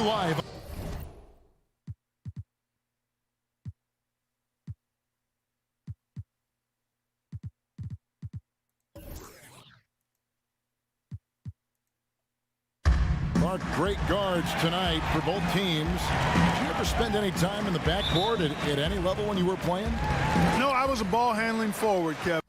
live. Great guards tonight for both teams. Did you ever spend any time in the backcourt at any level when you were playing? No, I was a ball handling forward, Kevin.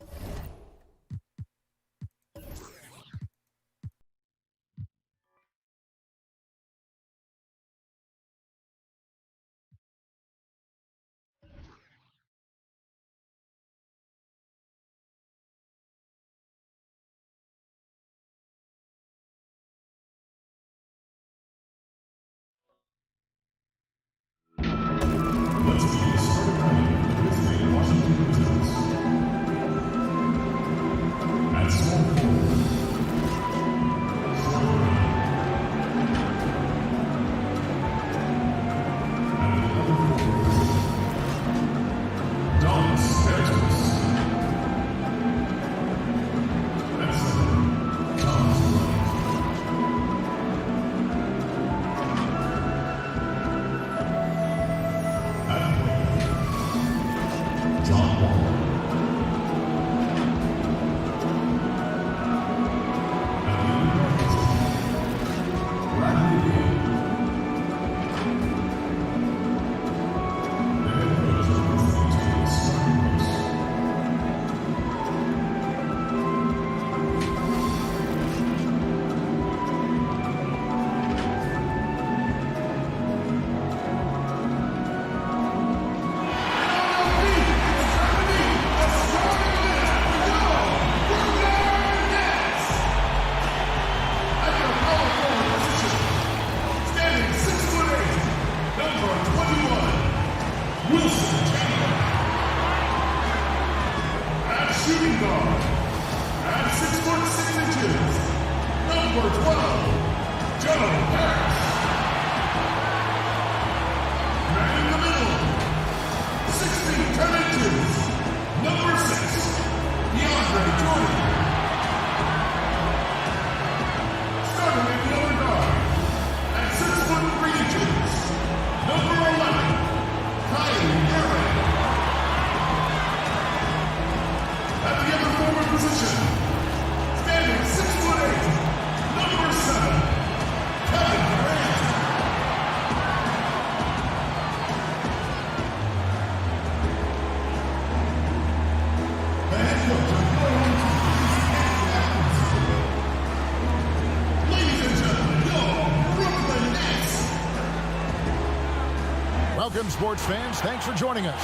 Welcome, sports fans. Thanks for joining us.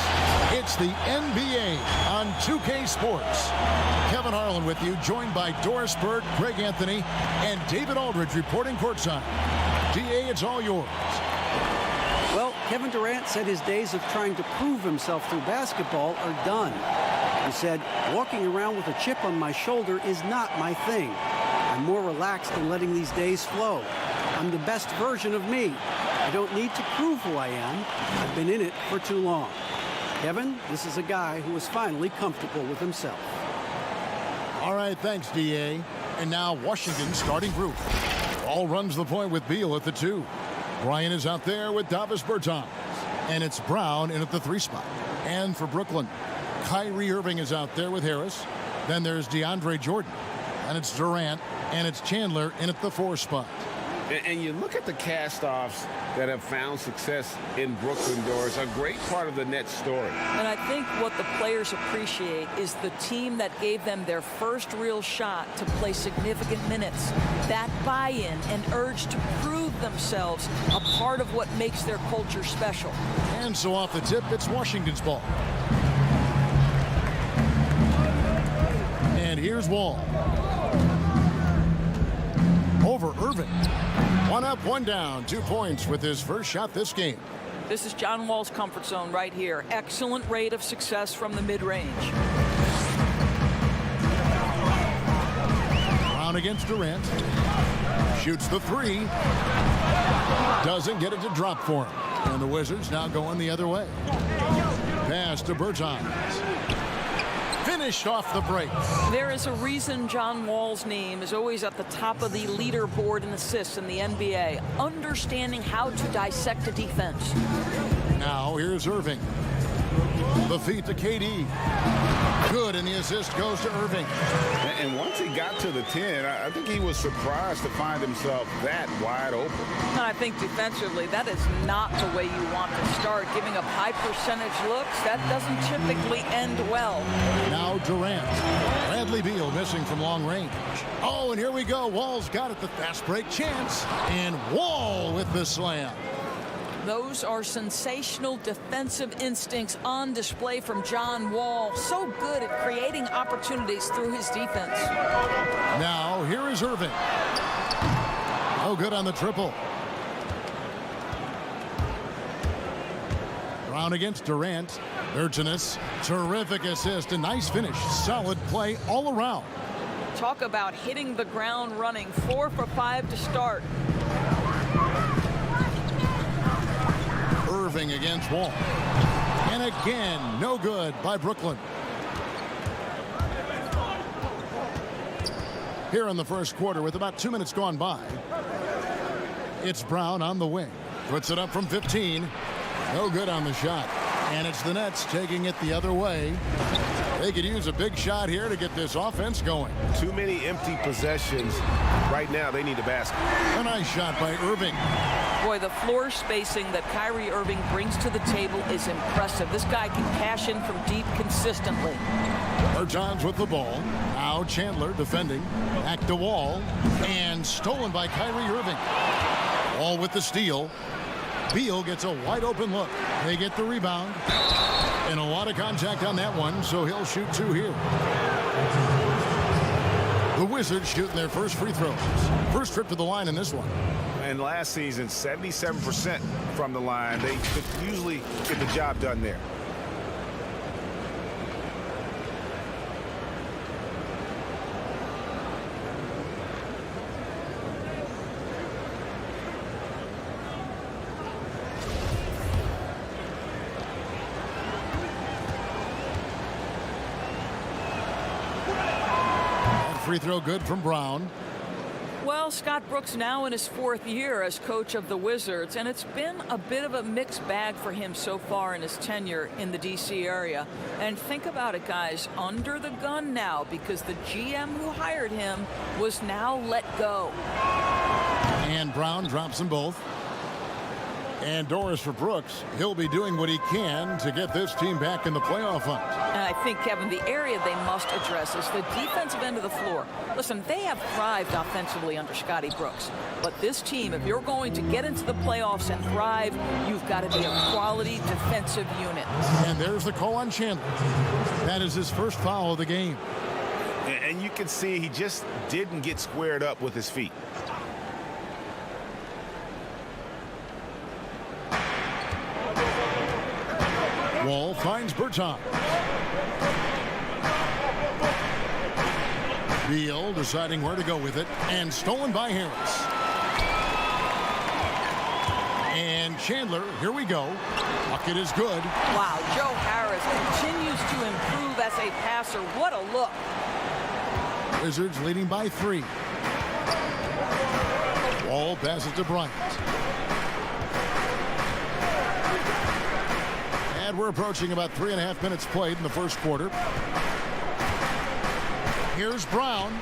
It's the NBA on 2K Sports. Kevin Harlan with you, joined by Doris Burke, Greg Anthony, and David Aldridge reporting courtside. DA, it's all yours. Well, Kevin Durant said his days of trying to prove himself through basketball are done. He said, walking around with a chip on my shoulder is not my thing. I'm more relaxed than letting these days flow. I'm the best version of me. I don't need to prove who I am. I've been in it for too long. Kevin, this is a guy who is finally comfortable with himself. All right, thanks, DA. And now Washington's starting group. Ball runs the point with Beal at the 2. Bryant is out there with Davis Bertans. And it's Brown in at the 3 spot. And for Brooklyn, Kyrie Irving is out there with Harris. Then there's DeAndre Jordan. And it's Durant. And it's Chandler in at the 4 spot. And you look at the cast-offs that have found success in Brooklyn, Doris, a great part of the Nets story. And I think what the players appreciate is the team that gave them their first real shot to play significant minutes. That buy-in and urge to prove themselves a part of what makes their culture special. And so off the tip, it's Washington's ball. And here's Wall. Over Irving. 1 up, 1 down, 2 points with his first shot this game. This is John Wall's comfort zone right here. Excellent rate of success from the mid-range. Brown against Durant. Shoots the 3. Doesn't get it to drop for him. And the Wizards now going the other way. Pass to Bertans. finished off the break. There is a reason John Wall's name is always at the top of the leaderboard in assists in the NBA, understanding how to dissect a defense. Now here's Irving. The feed to KD. Good, and the assist goes to Irving. And once he got to the 10, I think he was surprised to find himself that wide open. And I think defensively, that is not the way you want to start. Giving up high percentage looks, that doesn't typically end well. Now Durant. Bradley Beal missing from long range. Oh, and here we go. Wall's got it. The fast break chance. And Wall with the slam. Those are sensational defensive instincts on display from John Wall. So good at creating opportunities through his defense. Now, here is Irving. No good on the triple. Brown against Durant. Virginus. Terrific assist. A nice finish. Solid play all around. Talk about hitting the ground running. 4 for 5 to start. Irving against Wall. And again, no good by Brooklyn. Here in the first quarter with about 2 minutes gone by. It's Brown on the wing. Puts it up from 15. No good on the shot. And it's the Nets taking it the other way. They could use a big shot here to get this offense going. Too many empty possessions. Right now, they need a basket. A nice shot by Irving. Boy, the floor spacing that Kyrie Irving brings to the table is impressive. This guy can cash in from deep consistently. Bertans with the ball. Now Chandler defending. Back to Wall. And stolen by Kyrie Irving. Wall with the steal. Beal gets a wide open look. They get the rebound. And a lot of contact on that one, so he'll shoot 2 here. The Wizards shooting their first free throws. First trip to the line in this one. And last season, 77% from the line. They could usually get the job done there. Free throw good from Brown. Well, Scott Brooks now in his 4th year as coach of the Wizards, and it's been a bit of a mixed bag for him so far in his tenure in the D.C. area. And think about it, guys, under the gun now because the GM who hired him was now let go. And Brown drops them both. And Doris for Brooks. He'll be doing what he can to get this team back in the playoff hunt. And I think, Kevin, the area they must address is the defensive end of the floor. Listen, they have thrived offensively under Scotty Brooks. But this team, if you're going to get into the playoffs and thrive, you've got to be a quality defensive unit. And there's the call on Chandler. That is his first foul of the game. And you can see he just didn't get squared up with his feet. Wall finds Bertans. Beal deciding where to go with it. And stolen by Harris. And Chandler, here we go. Bucket is good. Wow, Joe Harris continues to improve as a passer. What a look. Wizards leading by 3. Wall passes to Bryant. And we're approaching about 3.5 minutes played in the first quarter. Here's Brown.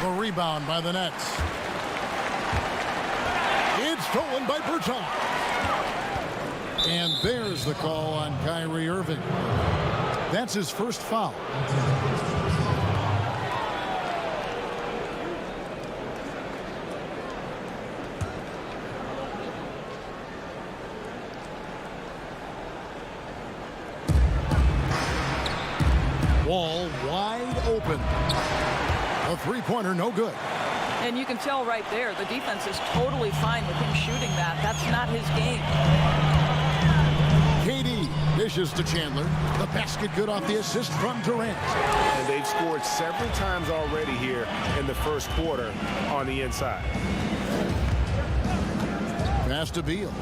The rebound by the Nets. It's stolen by Bertans. And there's the call on Kyrie Irving. That's his first foul. Wall wide open. A three-pointer, no good. And you can tell right there, the defense is totally fine with him shooting that. That's not his game. KD dishes to Chandler. The basket good off the assist from Durant. And they've scored several times already here in the first quarter on the inside. Pass to Beal.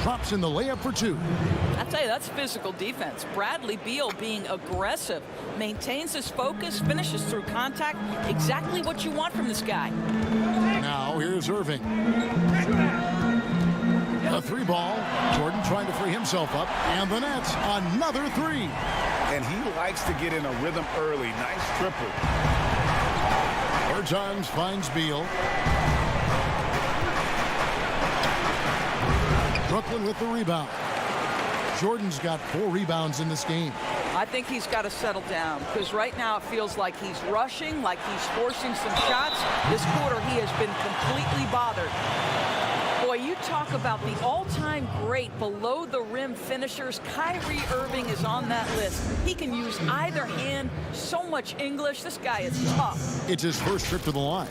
drops in the layup for two. I tell you, that's physical defense. Bradley Beal being aggressive, maintains his focus, finishes through contact. Exactly what you want from this guy. Now here's Irving. A three ball. Jordan trying to free himself up. And the Nets, another three. And he likes to get in a rhythm early. Nice triple. Bertans finds Beal. Brooklyn with the rebound. Jordan's got 4 rebounds in this game. I think he's got to settle down because right now it feels like he's rushing, like he's forcing some shots. This quarter he has been completely bothered. Boy, you talk about the all-time great below-the-rim finishers. Kyrie Irving is on that list. He can use either hand. So much English. This guy is tough. It's his first trip to the line.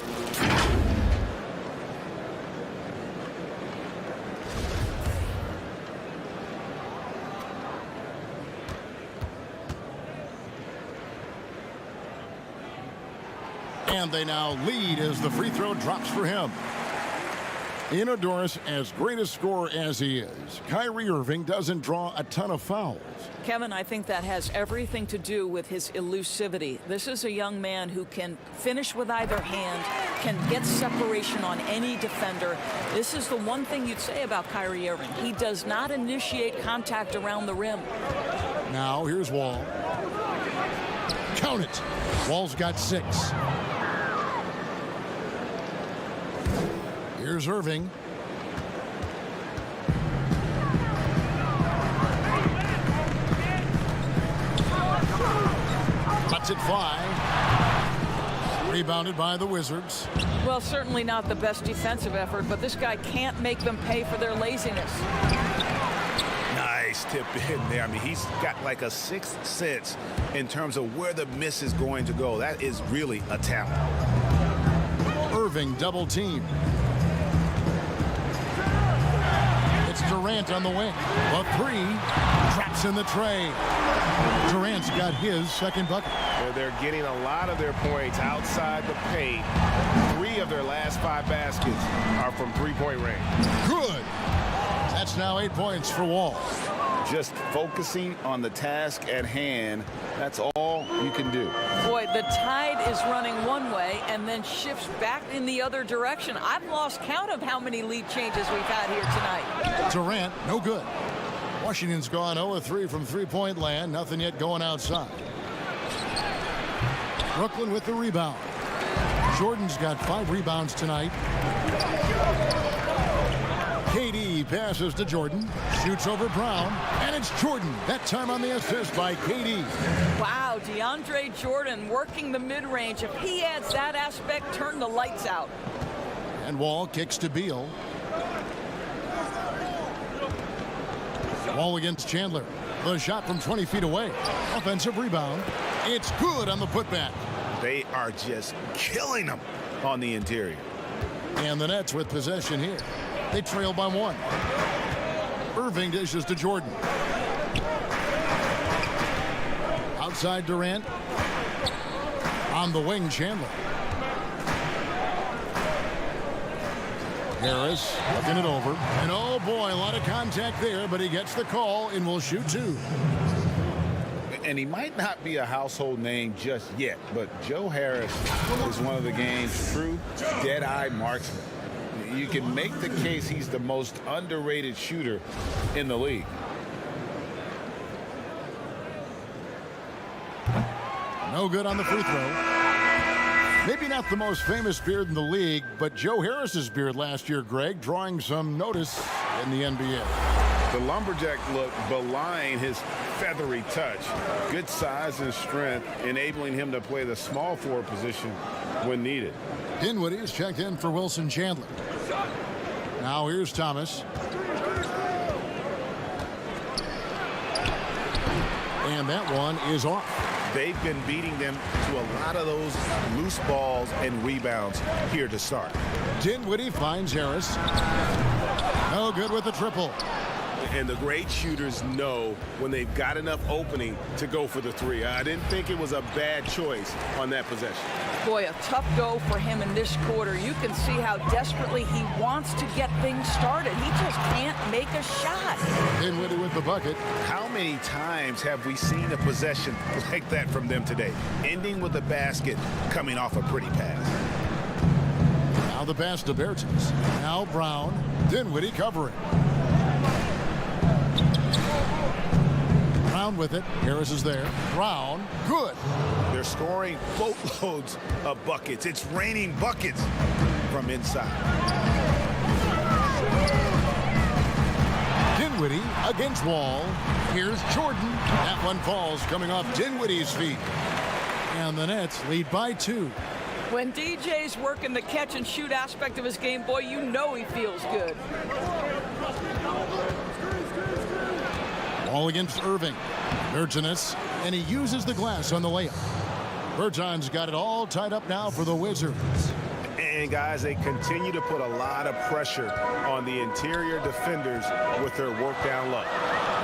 And they now lead as the free throw drops for him. Inodorus, as great a scorer as he is, Kyrie Irving doesn't draw a ton of fouls. Kevin, I think that has everything to do with his elusivity. This is a young man who can finish with either hand, can get separation on any defender. This is the one thing you'd say about Kyrie Irving. He does not initiate contact around the rim. Now here's Wall. Count it. Wall's got 6. Here's Irving. Cuts it 5. Rebounded by the Wizards. Well, certainly not the best defensive effort, but this guy can't make them pay for their laziness. Nice tip in there. I mean, he's got like a 6th sense in terms of where the miss is going to go. That is really a talent. Irving double team. Durant on the wing. A 3. Traps in the tray. Durant's got his second bucket. They're getting a lot of their points outside the paint. 3 of their last 5 baskets are from three-point range. Good. That's now 8 points for Wall. Just focusing on the task at hand. That's all you can do. Boy, the tide is running one way and then shifts back in the other direction. I've lost count of how many lead changes we've had here tonight. Durant, no good. Washington's gone 0-3 from three-point land. Nothing yet going outside. Brooklyn with the rebound. Jordan's got 5 rebounds tonight. KD passes to Jordan, shoots over Brown, and it's Jordan. That time on the assist by KD. Wow, DeAndre Jordan working the mid-range. If he adds that aspect, turn the lights out. And Wall kicks to Beal. Wall against Chandler. The shot from 20 feet away. Offensive rebound. It's good on the putback. They are just killing them on the interior. And the Nets with possession here. They trail by 1. Irving dishes to Jordan. Outside Durant. On the wing, Chandler. Harris looking it over. And oh boy, a lot of contact there, but he gets the call and will shoot 2. And he might not be a household name just yet, but Joe Harris is one of the game's true dead-eye marksmen. You can make the case he's the most underrated shooter in the league. No good on the free throw. Maybe not the most famous beard in the league, but Joe Harris's beard last year, Greg, drawing some notice in the NBA. The lumberjack look belying his feathery touch. Good size and strength, enabling him to play the small forward position when needed. Dinwiddie is checked in for Wilson Chandler. Now here's Thomas. And that one is off. They've been beating them to a lot of those loose balls and rebounds here to start. Dinwiddie finds Harris. No good with the triple. And the great shooters know when they've got enough opening to go for the 3. I didn't think it was a bad choice on that possession. Boy, a tough go for him in this quarter. You can see how desperately he wants to get things started. He just can't make a shot. Dinwiddie with the bucket. How many times have we seen a possession like that from them today? Ending with a basket, coming off a pretty pass. Now the pass to Bertans. Now Brown. Dinwiddie covering. Brown with it. Harris is there. Brown. Good. They're scoring boatloads of buckets. It's raining buckets from inside. Dinwiddie against Wall. Here's Jordan. That one falls coming off Dinwiddie's feet. And the Nets lead by 2. When DJ's working the catch and shoot aspect of his game, boy, you know he feels good. Wall against Irving. Bertans, and he uses the glass on the layup. Bertans got it all tied up now for the Wizards. And guys, they continue to put a lot of pressure on the interior defenders with their work down low.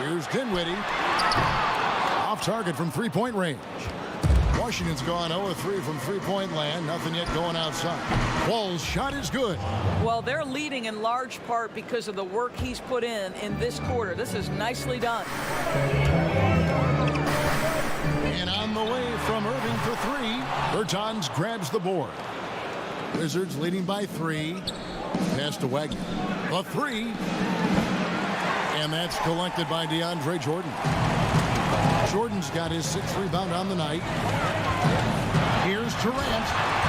Here's Dinwiddie. Off target from three-point range. Washington's gone 0-3 from three-point land. Nothing yet going outside. Wall's shot is good. Well, they're leading in large part because of the work he's put in this quarter. This is nicely done. And on the way from Irving for 3. Bertans grabs the board. Wizards leading by 3. Pass to Wagner. The 3. And that's collected by DeAndre Jordan. Jordan's got his 6th rebound on the night. Here's Durant.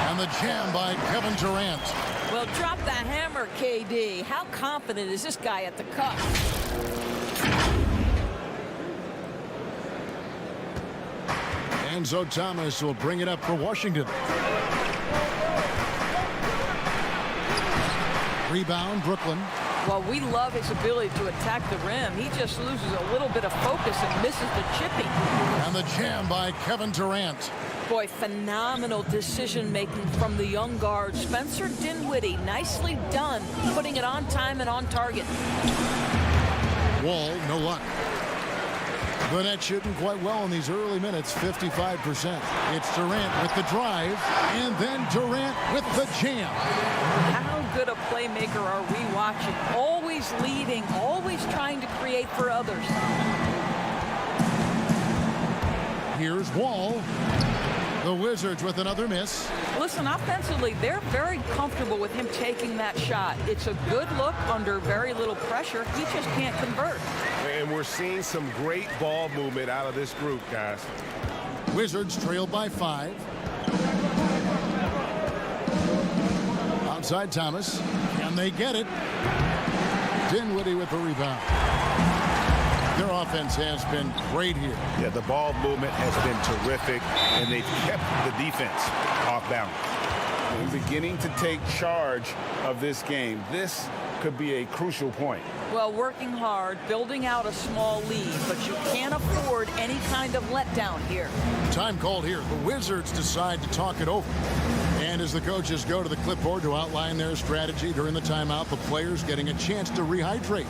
And the jam by Kevin Durant. Well, drop the hammer, KD. How confident is this guy at the cup? Enzo Thomas will bring it up for Washington. Rebound, Brooklyn. Well, we love his ability to attack the rim. He just loses a little bit of focus and misses the chipping. And the jam by Kevin Durant. Boy, phenomenal decision-making from the young guard, Spencer Dinwiddie. Nicely done, putting it on time and on target. Wall, no luck. The Nets shooting quite well in these early minutes, 55%. It's Durant with the drive, and then Durant with the jam. How good a playmaker are we watching? Always leading, always trying to create for others. Here's Wall. The Wizards with another miss. Listen, offensively, they're very comfortable with him taking that shot. It's a good look under very little pressure. He just can't convert. And we're seeing some great ball movement out of this group, guys. Wizards trailed by 5. Outside Thomas. And they get it. Dinwiddie with the rebound. Their offense has been great here. Yeah, the ball movement has been terrific, and they've kept the defense off balance. And beginning to take charge of this game. This could be a crucial point. Well, working hard, building out a small lead, but you can't afford any kind of letdown here. Time called here. The Wizards decide to talk it over. And as the coaches go to the clipboard to outline their strategy during the timeout, the players getting a chance to rehydrate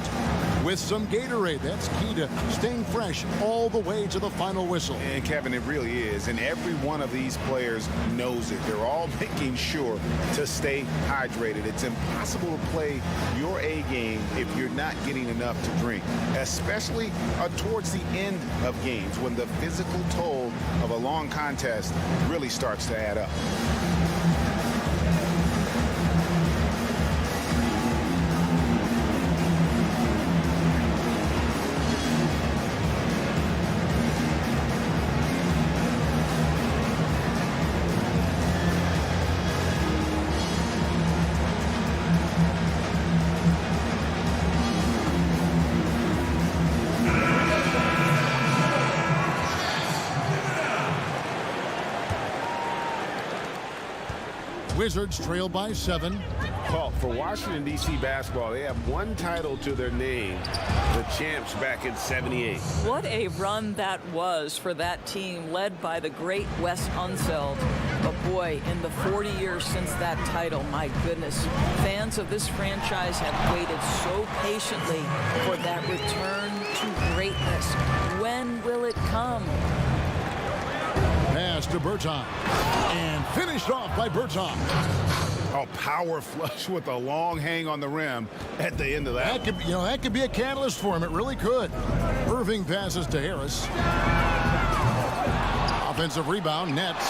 with some Gatorade. That's key to staying fresh all the way to the final whistle. And Kevin, it really is. And every one of these players knows it. They're all making sure to stay hydrated. It's impossible to play your A game if you're not getting enough to drink, especially towards the end of games when the physical toll of a long contest really starts to add up. Wizards trail by 7. Well, for Washington, D.C. basketball, they have one title to their name, the champs back in '78. What a run that was for that team led by the great Wes Unseld. But boy, in the 40 years since that title, my goodness, fans of this franchise have waited so patiently for that return to greatness. When will it come? pass to Bertans. And finished off by Bertans. Oh, power flush with a long hang on the rim at the end of that. That could be a catalyst for him. It really could. Irving passes to Harris. Offensive rebound, Nets.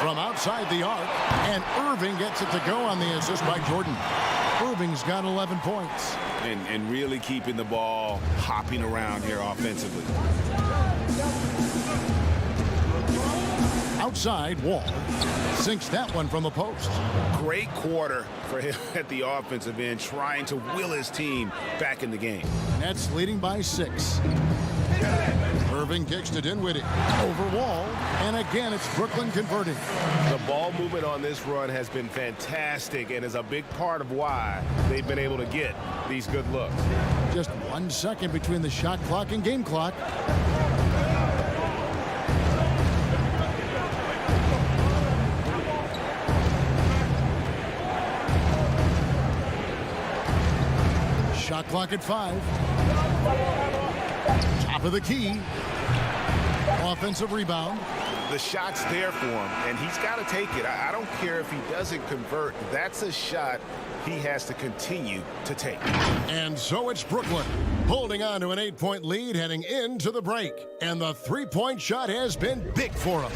From outside the arc, and Irving gets it to go on the assist by Jordan. Irving's got 11 points. And really keeping the ball hopping around here offensively. Outside, Wall sinks that one from the post. Great quarter for him at the offensive end, trying to will his team back in the game. Nets leading by 6. Irving kicks to Dinwiddie. Over Wall, and again it's Brooklyn converting. The ball movement on this run has been fantastic and is a big part of why they've been able to get these good looks. Just 1 second between the shot clock and game clock. Shot clock at 5. Top of the key. Offensive rebound. The shot's there for him, and he's got to take it. I don't care if he doesn't convert. That's a shot he has to continue to take. And so it's Brooklyn holding on to an 8-point lead heading into the break. And the three-point shot has been big for him.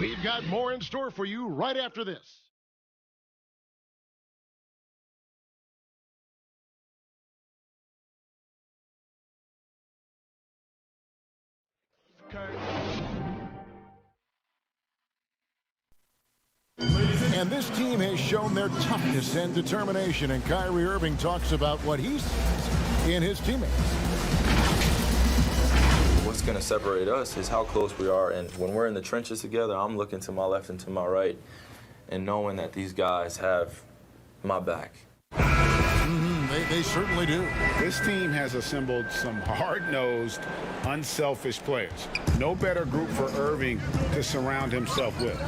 We've got more in store for you right after this. And this team has shown their toughness and determination, and Kyrie Irving talks about what he sees in his teammates. What's going to separate us is how close we are, and when we're in the trenches together, I'm looking to my left and to my right and knowing that these guys have my back. They certainly do. This team has assembled some hard-nosed, unselfish players. No better group for Irving to surround himself with.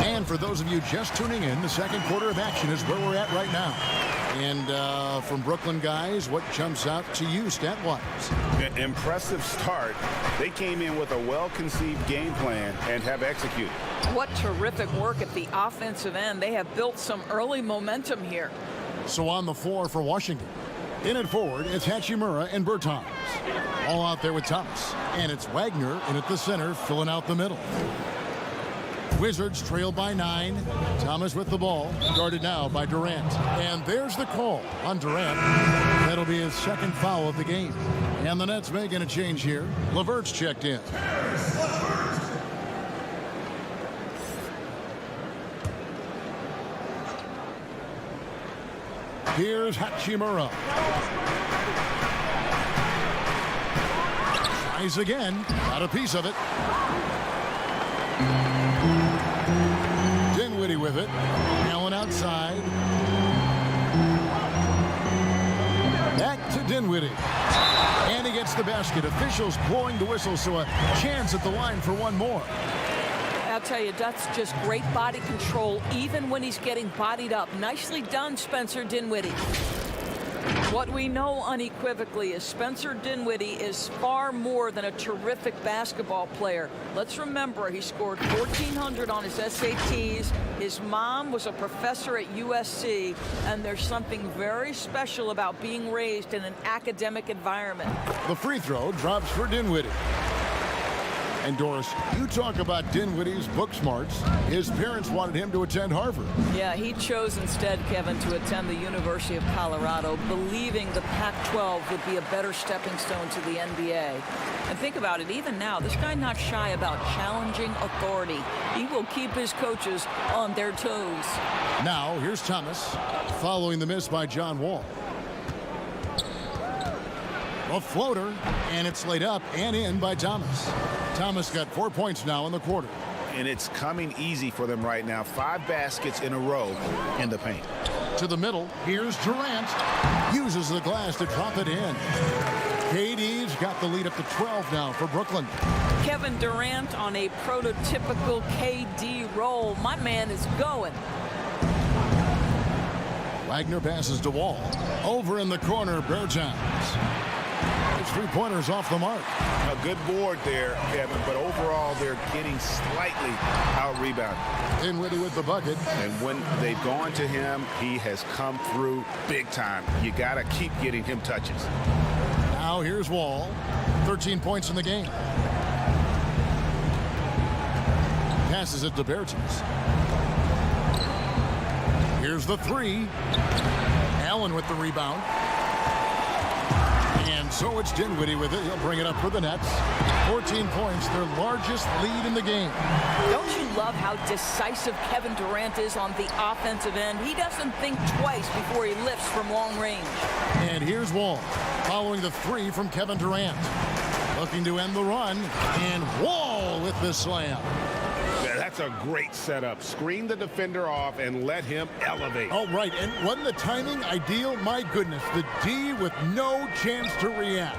And for those of you just tuning in, the second quarter of action is where we're at right now. And from Brooklyn guys, what jumps out to you stat-wise? Impressive start. They came in with a well-conceived game plan and have executed. What terrific work at the offensive end. They have built some early momentum here. So on the floor for Washington. In at forward, it's Hachimura and Bertans. All out there with Thomas. And it's Wagner in at the center, filling out the middle. Wizards trail by 9. Thomas with the ball, guarded now by Durant. And there's the call on Durant. That'll be his second foul of the game. And the Nets making a change here. LeVert's checked in. Here's Hachimura. Tries again. Got a piece of it. Dinwiddie with it. Allen outside. Back to Dinwiddie. And he gets the basket. Officials blowing the whistle, so a chance at the line for one more. I'll tell you, that's just great body control, even when he's getting bodied up. Nicely done, Spencer Dinwiddie. What we know unequivocally is Spencer Dinwiddie is far more than a terrific basketball player. Let's remember, he scored 1,400 on his SATs. His mom was a professor at USC, and there's something very special about being raised in an academic environment. The free throw drops for Dinwiddie. And Doris, you talk about Dinwiddie's book smarts. His parents wanted him to attend Harvard. Yeah, he chose instead, Kevin, to attend the University of Colorado, believing the Pac-12 would be a better stepping stone to the NBA. And think about it, even now, this guy not shy about challenging authority. He will keep his coaches on their toes. Now, here's Thomas, following the miss by John Wall. A floater, and it's laid up and in by Thomas. Thomas got 4 points now in the quarter. And it's coming easy for them right now. 5 baskets in a row in the paint. To the middle, here's Durant. Uses the glass to drop it in. KD's got the lead up to 12 now for Brooklyn. Kevin Durant on a prototypical KD roll. My man is going. Wagner passes to Wall. Over in the corner, Bertans. His three-pointers off the mark. A good board there, Kevin, but overall they're getting slightly out-rebounded. Dinwiddie with the bucket. And when they've gone to him, he has come through big time. You got to keep getting him touches. Now here's Wall. 13 points in the game. Passes it to Bertans. Here's the three. Allen with the rebound. And so it's Dinwiddie with it. He'll bring it up for the Nets. 14 points, their largest lead in the game. Don't you love how decisive Kevin Durant is on the offensive end? He doesn't think twice before he lifts from long range. And here's Wall following the three from Kevin Durant. Looking to end the run. And Wall with the slam. Yeah, that's a great setup. Screen the defender off and let him elevate. Oh, right. And wasn't the timing ideal? My goodness. The D with no chance to react.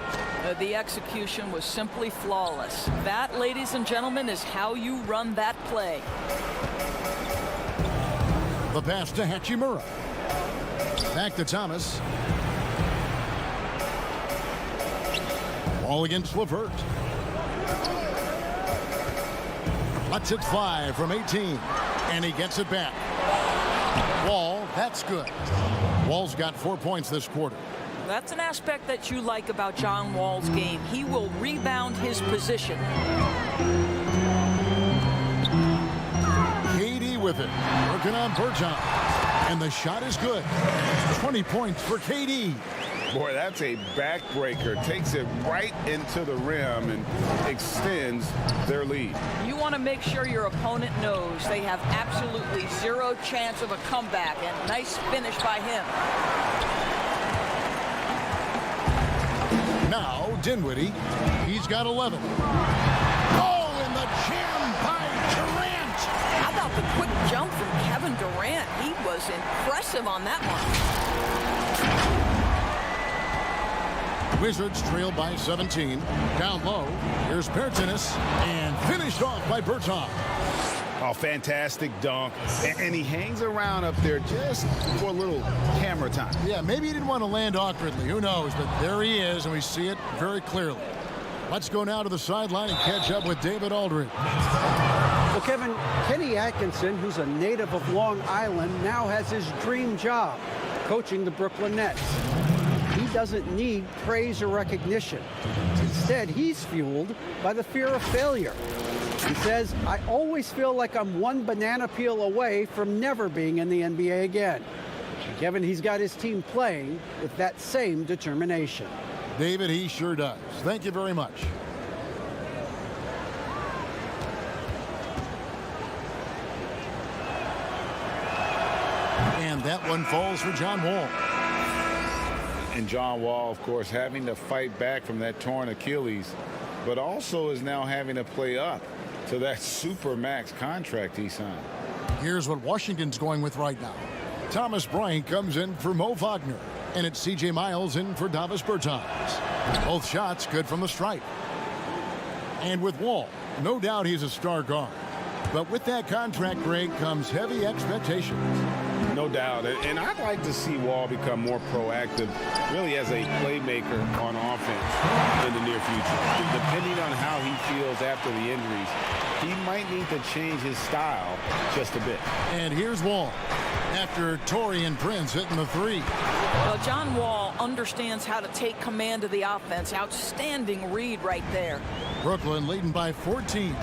The execution was simply flawless. That, ladies and gentlemen, is how you run that play. The pass to Hachimura. Back to Thomas. Ball against LeVert. Lets it fly from 18. And he gets it back. Wall, that's good. Wall's got 4 points this quarter. That's an aspect that you like about John Wall's game. He will rebound his position. KD with it. Working on Bertans. And the shot is good. 20 points for KD. Boy, that's a backbreaker. Takes it right into the rim and extends their lead. You want to make sure your opponent knows they have absolutely zero chance of a comeback. And nice finish by him. Now Dinwiddie. He's got 11. Oh, and the jam by Durant. How about the quick jump from Kevin Durant? He was impressive on that one. Wizards trail by 17. Down low. Here's Bertans. And finished off by Bertans. Oh, fantastic dunk. And he hangs around up there just for a little camera time. Yeah, maybe he didn't want to land awkwardly. Who knows? But there he is, and we see it very clearly. Let's go now to the sideline and catch up with David Aldridge. Well, Kevin, Kenny Atkinson, who's a native of Long Island, now has his dream job, coaching the Brooklyn Nets. He doesn't need praise or recognition. Instead, he's fueled by the fear of failure. He says, I always feel like I'm one banana peel away from never being in the NBA again. And Kevin, he's got his team playing with that same determination. David, he sure does. Thank you very much. And that one falls for John Wall. And John Wall, of course, having to fight back from that torn Achilles, but also is now having to play up to that supermax contract he signed. Here's what Washington's going with right now. Thomas Bryant comes in for Mo Wagner, and it's C.J. Miles in for Davis Bertans. Both shots good from the stripe. And with Wall, no doubt he's a star guard. But with that contract, Greg, comes heavy expectations. No doubt. And I'd like to see Wall become more proactive, really as a playmaker on offense in the near future. Depending on how he feels after the injuries, he might need to change his style just a bit. And here's Wall after Taurean Prince hitting the three. Well, John Wall understands how to take command of the offense. Outstanding read right there. Brooklyn leading by 14.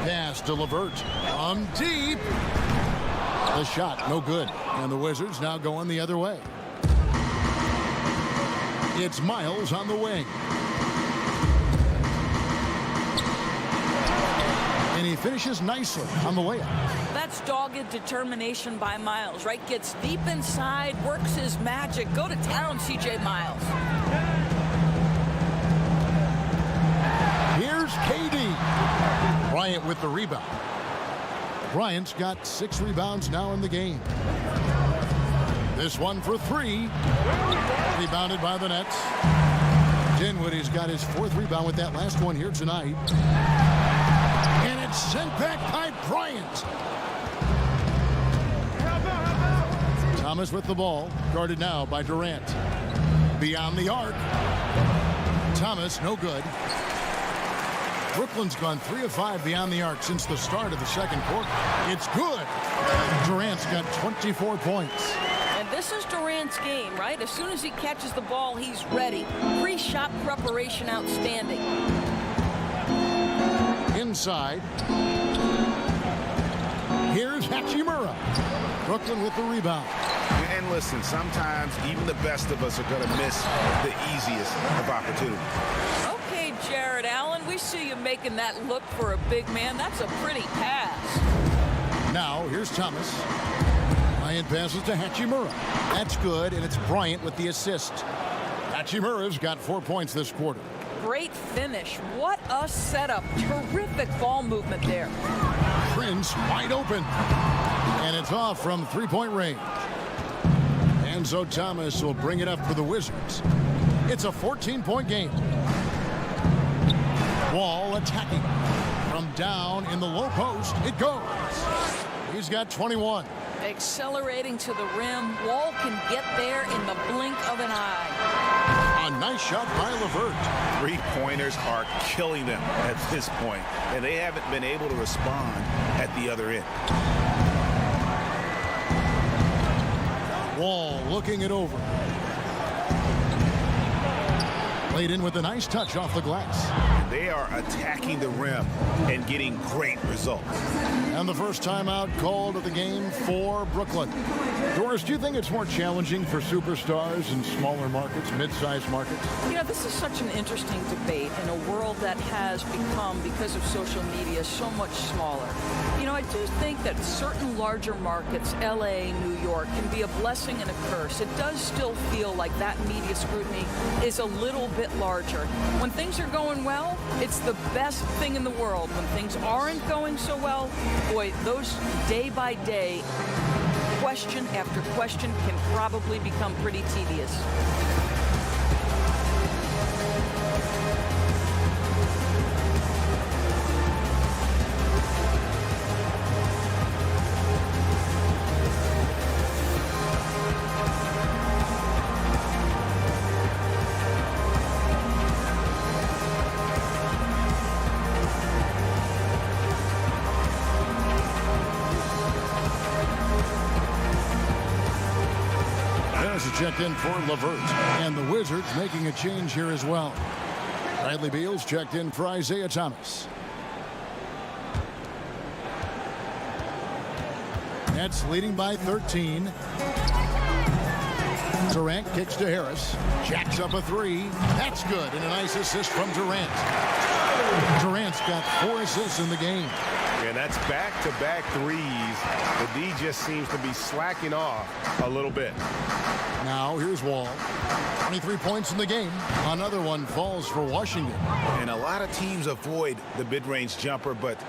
Pass to LeVert. Deep. The shot, no good. And the Wizards now going the other way. It's Miles on the wing. And he finishes nicely on the layup. That's dogged determination by Miles, right? Gets deep inside, works his magic. Go to town, C.J. Miles. Here's KD. Bryant with the rebound. Bryant's got 6 rebounds now in the game. This one for 3. Rebounded by the Nets. Dinwiddie's got his 4th rebound with that last one here tonight. And it's sent back by Bryant. Thomas with the ball, guarded now by Durant. beyond the arc. Thomas, no good. Brooklyn's gone 3 of 5 beyond the arc since the start of the second quarter. It's good. Durant's got 24 points. And this is Durant's game, right? As soon as he catches the ball, he's ready. Pre-shot preparation outstanding. Inside. Here's Hachimura. Brooklyn with the rebound. And listen, sometimes even the best of us are going to miss the easiest of opportunities. Okay, Jared Allen, we see you making that look for a big man. That's a pretty pass. Now, here's Thomas. Bryant passes to Hachimura. That's good, and it's Bryant with the assist. Hachimura's got 4 points this quarter. Great finish. What a setup. Terrific ball movement there. Prince wide open. And it's off from three-point range. Enzo Thomas will bring it up for the Wizards. It's a 14-point game. Wall attacking. From down in the low post, it goes. He's got 21. Accelerating to the rim. Wall can get there in the blink of an eye. A nice shot by LeVert. Three-pointers are killing them at this point, and they haven't been able to respond at the other end. Wall looking it over. Played in with a nice touch off the glass. They are attacking the rim and getting great results. And the first timeout called of the game for Brooklyn. Doris, do you think it's more challenging for superstars in smaller markets, mid-sized markets? You know, this is such an interesting debate in a world that has become, because of social media, so much smaller. You know, I do think that certain larger markets, LA, New York, can be a blessing and a curse. It does still feel like that media scrutiny is a little bit larger. When things are going well, it's the best thing in the world. When things aren't going so well, boy, those day by day, question after question can probably become pretty tedious. Checked in for LeVert, and the Wizards making a change here as well. Bradley Beal's checked in for Isaiah Thomas. Nets leading by 13. Durant kicks to Harris. Jacks up a three. That's good, and a nice assist from Durant. Durant's got 4 assists in the game. And that's back-to-back threes. The D just seems to be slacking off a little bit. Now here's Wall. 23 points in the game. Another one falls for Washington. And a lot of teams avoid the mid-range jumper, but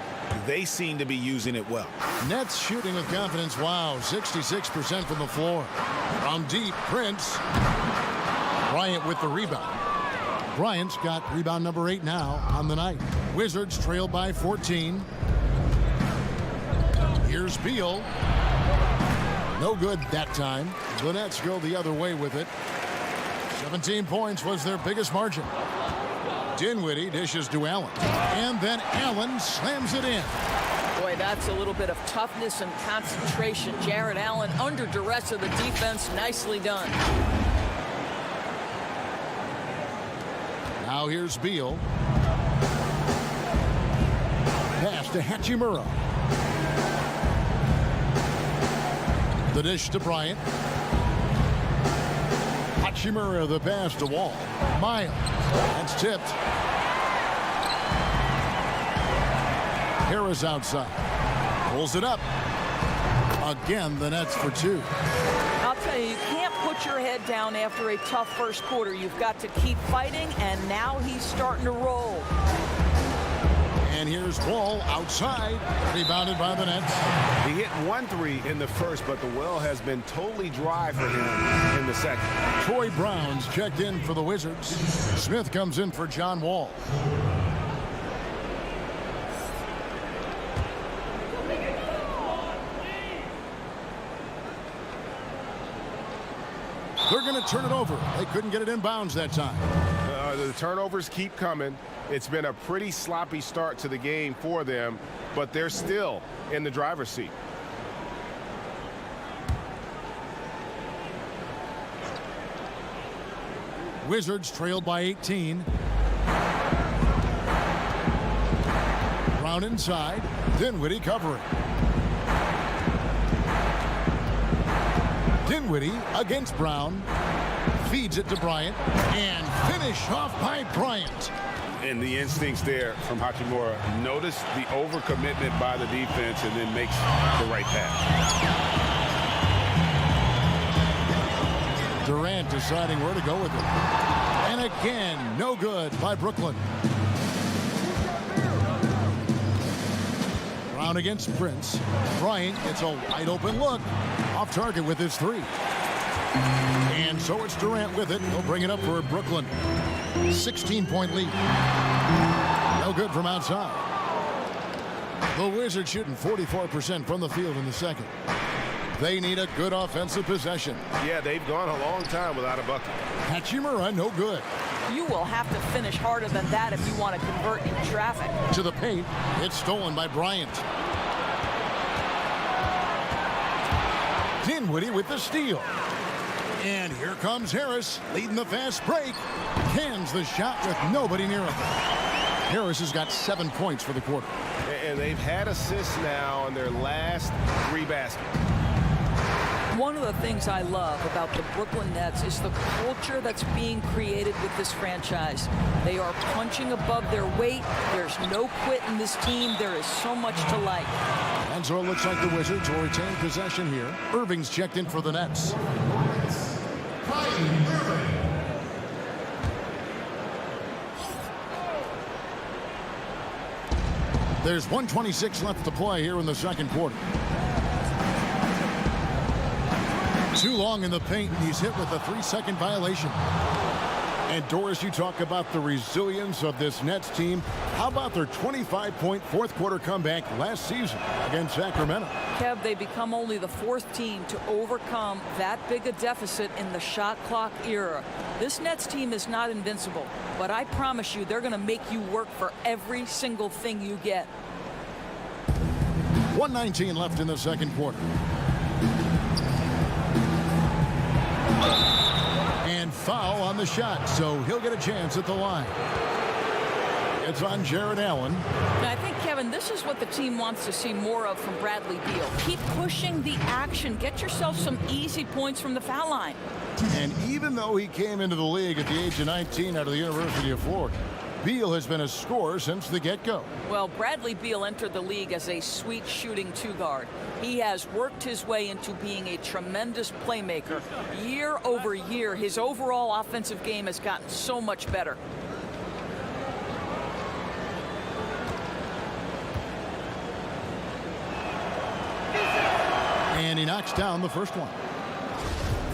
they seem to be using it well. Nets shooting with confidence. Wow, 66% from the floor. From deep, Prince. Bryant with the rebound. Bryant's got rebound number 8 now on the night. Wizards trail by 14. Here's Beal. No good that time. The Nets go the other way with it. 17 points was their biggest margin. Dinwiddie dishes to Allen. And then Allen slams it in. Boy, that's a little bit of toughness and concentration. Jared Allen under duress of the defense. Nicely done. Now here's Beal. Pass to Hachimura. The dish to Bryant. Hachimura the pass to Wall. Miles. That's tipped. Harris outside. Pulls it up. Again, the Nets for 2. I'll tell you, you can't put your head down after a tough first quarter. You've got to keep fighting, and now he's starting to roll. And here's Wall outside, rebounded by the Nets. He hit 1 3 in the first, but the well has been totally dry for him in the second. Troy Brown's checked in for the Wizards. Smith comes in for John Wall. They're going to turn it over. They couldn't get it in bounds that time. The turnovers keep coming. It's been a pretty sloppy start to the game for them, but they're still in the driver's seat. Wizards trailed by 18. Brown inside. Dinwiddie covering. Dinwiddie against Brown. Feeds it to Bryant. And finish off by Bryant. And the instincts there from Hachimura. Notice the overcommitment by the defense and then makes the right pass. Durant deciding where to go with it. And again, no good by Brooklyn. Brown against Prince. Bryant gets a wide open look. Off target with his three. And so it's Durant with it. He'll bring it up for Brooklyn. 16-point lead. No good from outside. The Wizards shooting 44% from the field in the second. They need a good offensive possession. Yeah, they've gone a long time without a bucket. Hachimura, no good. You will have to finish harder than that if you want to convert in traffic. To the paint. It's stolen by Bryant. Dinwiddie with the steal. And here comes Harris, leading the fast break. Cans the shot with nobody near him. Harris has got 7 points for the quarter. And they've had assists now on their last 3 baskets. One of the things I love about the Brooklyn Nets is the culture that's being created with this franchise. They are punching above their weight. There's no quit in this team. There is so much to like. And so it looks like the Wizards will retain possession here. Irving's checked in for the Nets. There's 1:26 left to play here in the second quarter. Too long in the paint, and he's hit with a 3-second violation. And Doris, you talk about the resilience of this Nets team. How about their 25-point fourth quarter comeback last season against Sacramento? Kev, they become only the 4th team to overcome that big a deficit in the shot clock era. This Nets team is not invincible, but I promise you they're going to make you work for every single thing you get. 1:19 left in the second quarter. And foul on the shot, so he'll get a chance at the line. It's on Jared Allen. Now, I think, Kevin, this is what the team wants to see more of from Bradley Beal. Keep pushing the action. Get yourself some easy points from the foul line. And even though he came into the league at the age of 19 out of the University of Florida, Beal has been a scorer since the get-go. Well, Bradley Beal entered the league as a sweet shooting 2-guard. He has worked his way into being a tremendous playmaker. Year over year, his overall offensive game has gotten so much better. And he knocks down the first one.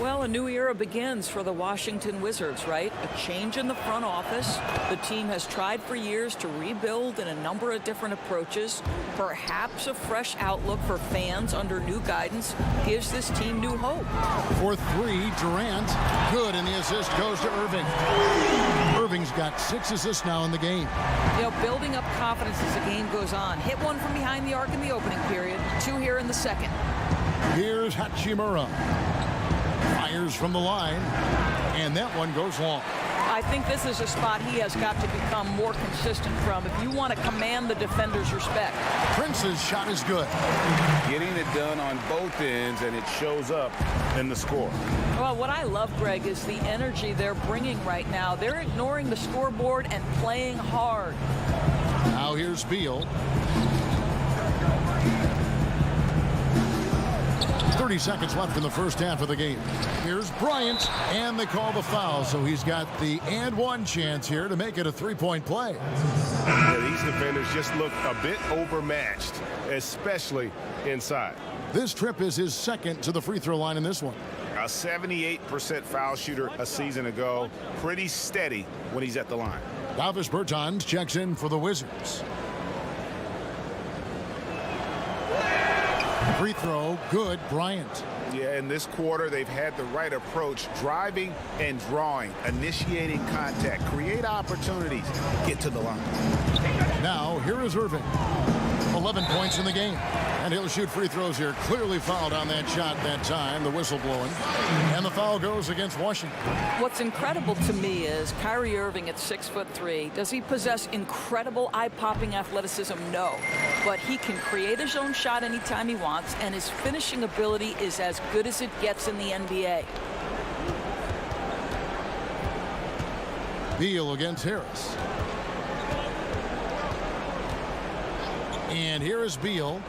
Well, a new era begins for the Washington Wizards, right? A change in the front office. The team has tried for years to rebuild in a number of different approaches. Perhaps a fresh outlook for fans under new guidance gives this team new hope. For 3, Durant. Good, and the assist goes to Irving. Irving's got 6 assists now in the game. You know, building up confidence as the game goes on. Hit one from behind the arc in the opening period. 2 here in the second. Here's Hachimura. Fires from the line, and that one goes long. I think this is a spot he has got to become more consistent from if you want to command the defender's respect. Prince's shot is good. Getting it done on both ends, and it shows up in the score. Well, what I love, Greg, is the energy they're bringing right now. They're ignoring the scoreboard and playing hard. Now here's Beal. 30 seconds left in the first half of the game. Here's Bryant, and they call the foul, so he's got the and one chance here to make it a 3-point play. Yeah, these defenders just look a bit overmatched, especially inside. This trip is his second to the free throw line in this one. A 78% foul shooter a season ago. Pretty steady when he's at the line. Davis Bertans checks in for the Wizards. Free throw, good, Bryant. Yeah, in this quarter, they've had the right approach, driving and drawing, initiating contact, create opportunities, get to the line. Now, here is Irving. 11 points in the game. And he'll shoot free throws here. Clearly fouled on that shot that time, the whistle blowing. And the foul goes against Washington. What's incredible to me is Kyrie Irving at 6'3". Does he possess incredible eye-popping athleticism? No. But he can create his own shot anytime he wants, and his finishing ability is as good as it gets in the NBA. Beal against Harris. And here is Beal.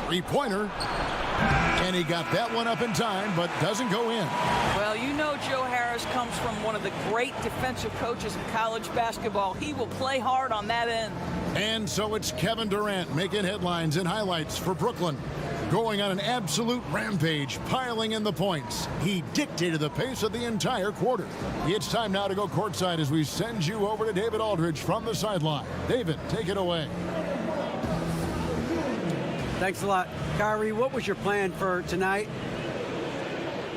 Three-pointer. And he got that one up in time, but doesn't go in. Well, you know Joe Harris comes from one of the great defensive coaches in college basketball. He will play hard on that end. And so it's Kevin Durant making headlines and highlights for Brooklyn. Going on an absolute rampage, piling in the points. He dictated the pace of the entire quarter. It's time now to go courtside as we send you over to David Aldridge from the sideline. David, take it away. Thanks a lot. Kyrie, what was your plan for tonight?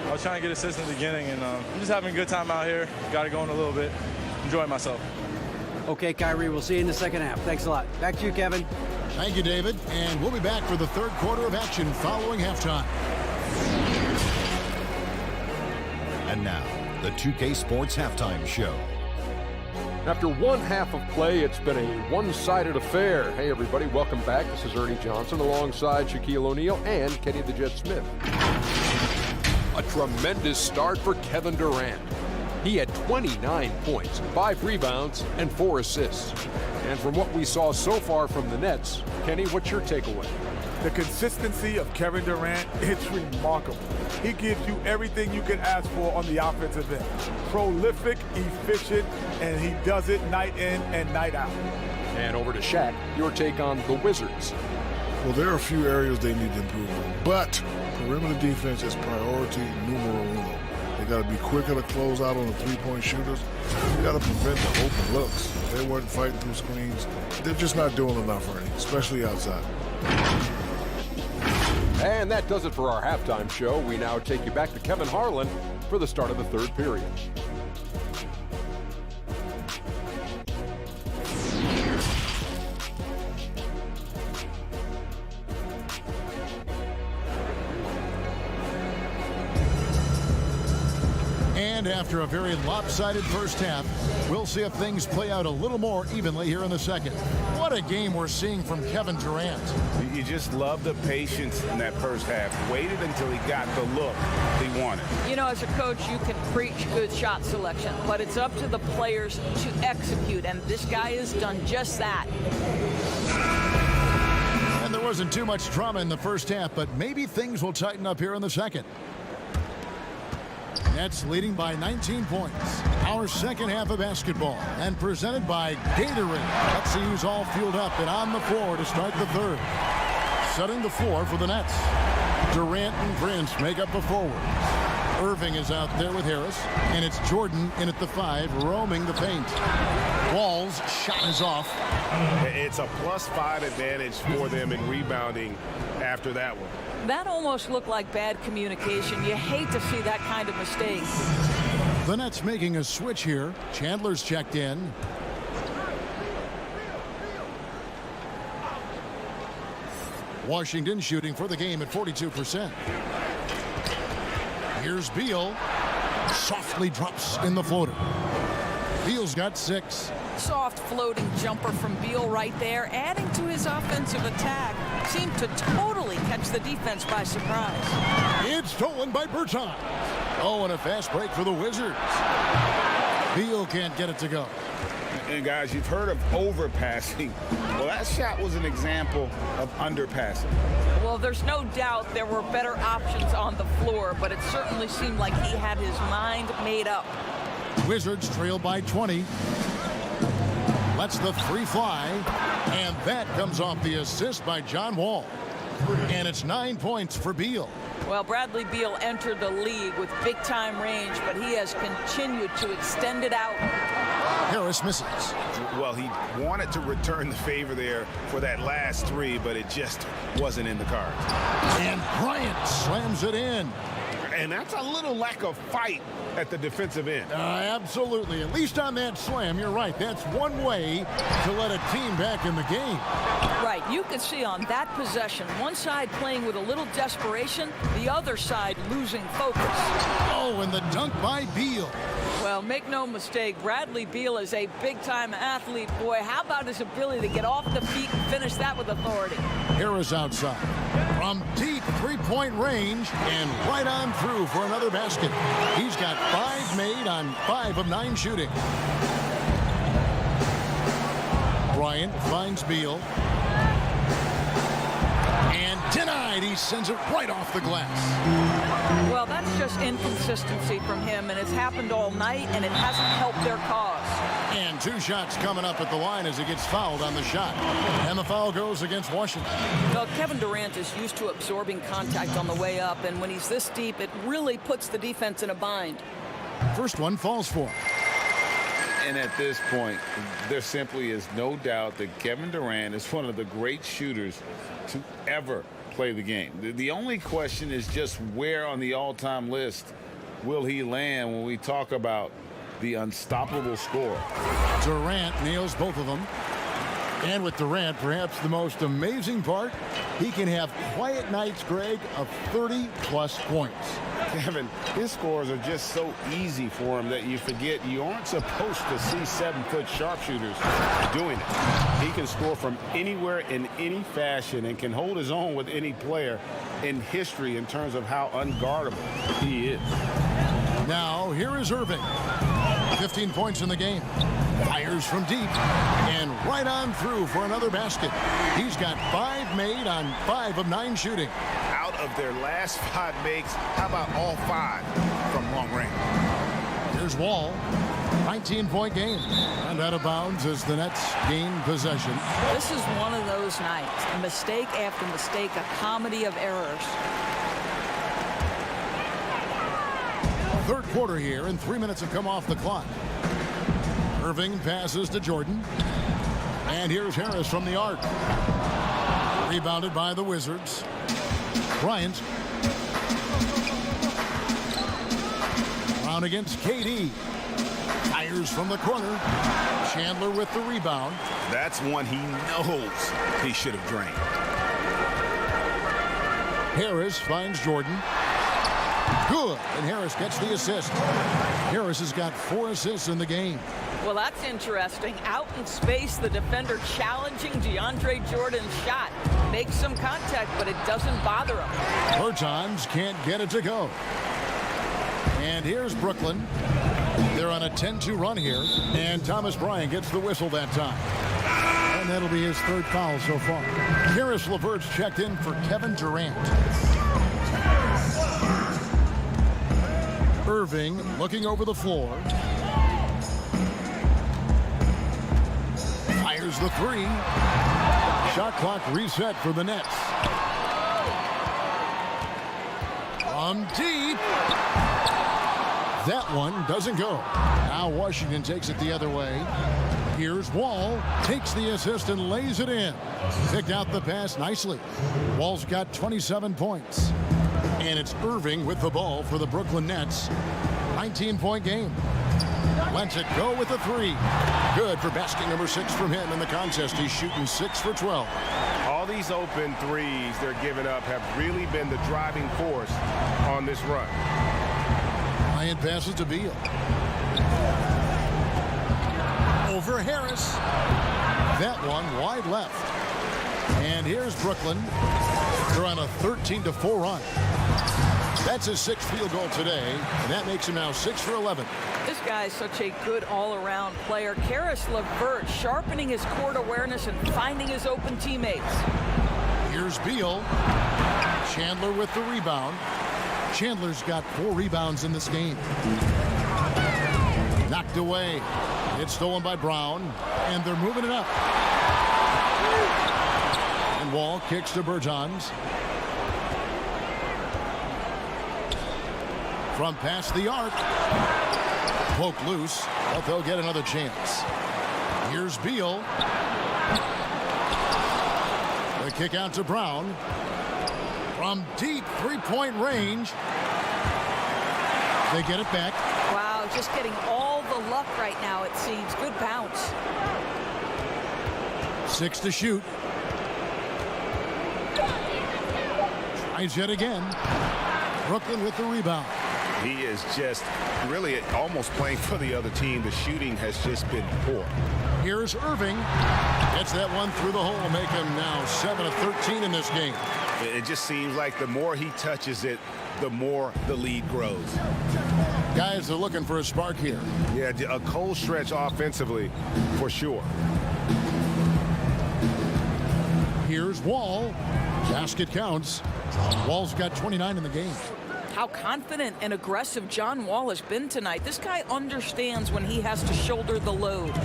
I was trying to get assists in the beginning, and I'm just having a good time out here. Got it going a little bit. Enjoying myself. Okay, Kyrie, we'll see you in the second half. Thanks a lot. Back to you, Kevin. Thank you, David. And we'll be back for the third quarter of action following halftime. And now, the 2K Sports Halftime Show. After one half of play, it's been a one-sided affair. Hey, everybody, welcome back. This is Ernie Johnson alongside Shaquille O'Neal and Kenny the Jet Smith. A tremendous start for Kevin Durant. He had 29 points, 5 rebounds, and 4 assists. And from what we saw so far from the Nets, Kenny, what's your takeaway? The consistency of Kevin Durant, it's remarkable. He gives you everything you can ask for on the offensive end. Prolific, efficient, and he does it night in and night out. And over to Shaq, your take on the Wizards. Well, there are a few areas they need to improve on, but perimeter defense is priority numero uno. They got to be quicker to close out on the three-point shooters. You got to prevent the open looks. They weren't fighting through screens. They're just not doing enough, Ernie, especially outside. And that does it for our halftime show. We now take you back to Kevin Harlan for the start of the third period. And after a very lopsided first half, we'll see if things play out a little more evenly here in the second. What a game we're seeing from Kevin Durant. You just love the patience in that first half. Waited until he got the look he wanted. You know, as a coach, you can preach good shot selection, but it's up to the players to execute, and this guy has done just that. And there wasn't too much drama in the first half, but maybe things will tighten up here in the second. Nets leading by 19 points. Our second half of basketball, and presented by Gatorade. Let's see who's all fueled up and on the floor to start the third. Setting the floor for the Nets. Durant and Prince make up the forwards. Irving is out there with Harris, and it's Jordan in at the 5, roaming the paint. Wall's shot is off. It's a +5 advantage for them in rebounding after that one. That almost looked like bad communication. You hate to see that kind of mistake. The Nets making a switch here. Chandler's checked in. Washington shooting for the game at 42%. Here's Beal. Softly drops in the floater. Beal's got 6. Soft floating jumper from Beal right there, adding to his offensive attack. Seemed to totally catch the defense by surprise. It's stolen by Bertans. Oh, and a fast break for the Wizards. Beal can't get it to go. And guys, you've heard of overpassing. Well, that shot was an example of underpassing. Well, there's no doubt there were better options on the floor, but it certainly seemed like he had his mind made up. Wizards trail by 20. Lets the free fly, and that comes off the assist by John Wall. And it's 9 points for Beal. Well, Bradley Beal entered the league with big-time range, but he has continued to extend it out. Harris misses. Well, he wanted to return the favor there for that last three, but it just wasn't in the cards. And Bryant slams it in. And that's a little lack of fight at the defensive end. Absolutely. At least on that slam, you're right. That's one way to let a team back in the game. Right. You could see on that possession, one side playing with a little desperation, the other side losing focus. Oh, and the dunk by Beal. Well, make no mistake, Bradley Beal is a big-time athlete. Boy, how about his ability to get off the feet and finish that with authority? Harris outside. From deep three-point range and right on through for another basket. He's got 5 made on 5 of 9 shooting. Bryant finds Beal. And denied. He sends it right off the glass. Well, that's just inconsistency from him, and it's happened all night, and it hasn't helped their cause. And 2 shots coming up at the line as he gets fouled on the shot. And the foul goes against Washington. Well, Kevin Durant is used to absorbing contact on the way up, and when he's this deep, it really puts the defense in a bind. First one falls for him. And at this point, there simply is no doubt that Kevin Durant is one of the great shooters to ever play the game. The only question is just where on the all-time list will he land when we talk about the unstoppable scorer. Durant nails both of them. And with Durant, perhaps the most amazing part, he can have quiet nights, Greg, of 30-plus points. Kevin, his scores are just so easy for him that you forget you aren't supposed to see 7-foot sharpshooters doing it. He can score from anywhere in any fashion and can hold his own with any player in history in terms of how unguardable he is. Now, here is Irving. 15 points in the game. Fires from deep and right on through for another basket. He's got 5 made on 5 of 9 shooting. Out of their last 5 makes, how about all 5 from long range? Here's Wall. 19-point game. And out of bounds as the Nets gain possession. This is one of those nights. Mistake after mistake, a comedy of errors. Third quarter here, and 3 minutes have come off the clock. Irving passes to Jordan. And here's Harris from the arc. Rebounded by the Wizards. Bryant. Brown against KD. Fires from the corner. Chandler with the rebound. That's one he knows he should have drained. Harris finds Jordan. Good. And Harris gets the assist. Harris has got 4 assists in the game. Well, that's interesting. Out in space, the defender challenging DeAndre Jordan's shot. Makes some contact, but it doesn't bother him. Bertans can't get it to go. And here's Brooklyn. They're on a 10-2 run here. And Thomas Bryant gets the whistle that time. And that'll be his 3rd foul so far. Karis LeVert's checked in for Kevin Durant. Irving looking over the floor. Fires the 3. Shot clock reset for the Nets. From deep. That one doesn't go. Now Washington takes it the other way. Here's Wall. Takes the assist and lays it in. Picked out the pass nicely. Wall's got 27 points. And it's Irving with the ball for the Brooklyn Nets. 19-point game. Lets it go with a 3. Good for basket number 6 from him in the contest. He's shooting 6 for 12. All these open threes they're giving up have really been the driving force on this run. Bryant passes to Beal. Over Harris. That one wide left. And here's Brooklyn. They're on a 13-4 run. That's his 6th field goal today, and that makes him now 6 for 11. This guy is such a good all-around player. Karis LeVert sharpening his court awareness and finding his open teammates. Here's Beal. Chandler with the rebound. Chandler's got 4 rebounds in this game. Knocked away. It's stolen by Brown, and they're moving it up. And Wall kicks to Bertans. From past the arc. Poke loose. but they'll get another chance. Here's Beal. The kick out to Brown. From deep three-point range. They get it back. Wow, just getting all the luck right now, it seems. Good bounce. 6 to shoot. Tries yet again. Brooklyn with the rebound. He is just really almost playing for the other team. The shooting has just been poor. Here's Irving. Gets that one through the hole, make him now 7 of 13 in this game. It just seems like the more he touches it, the more the lead grows. Guys are looking for a spark here. Yeah, a cold stretch offensively for sure. Here's Wall. Basket counts. Wall's got 29 in the game. How confident and aggressive John Wall has been tonight. This guy understands when he has to shoulder the load.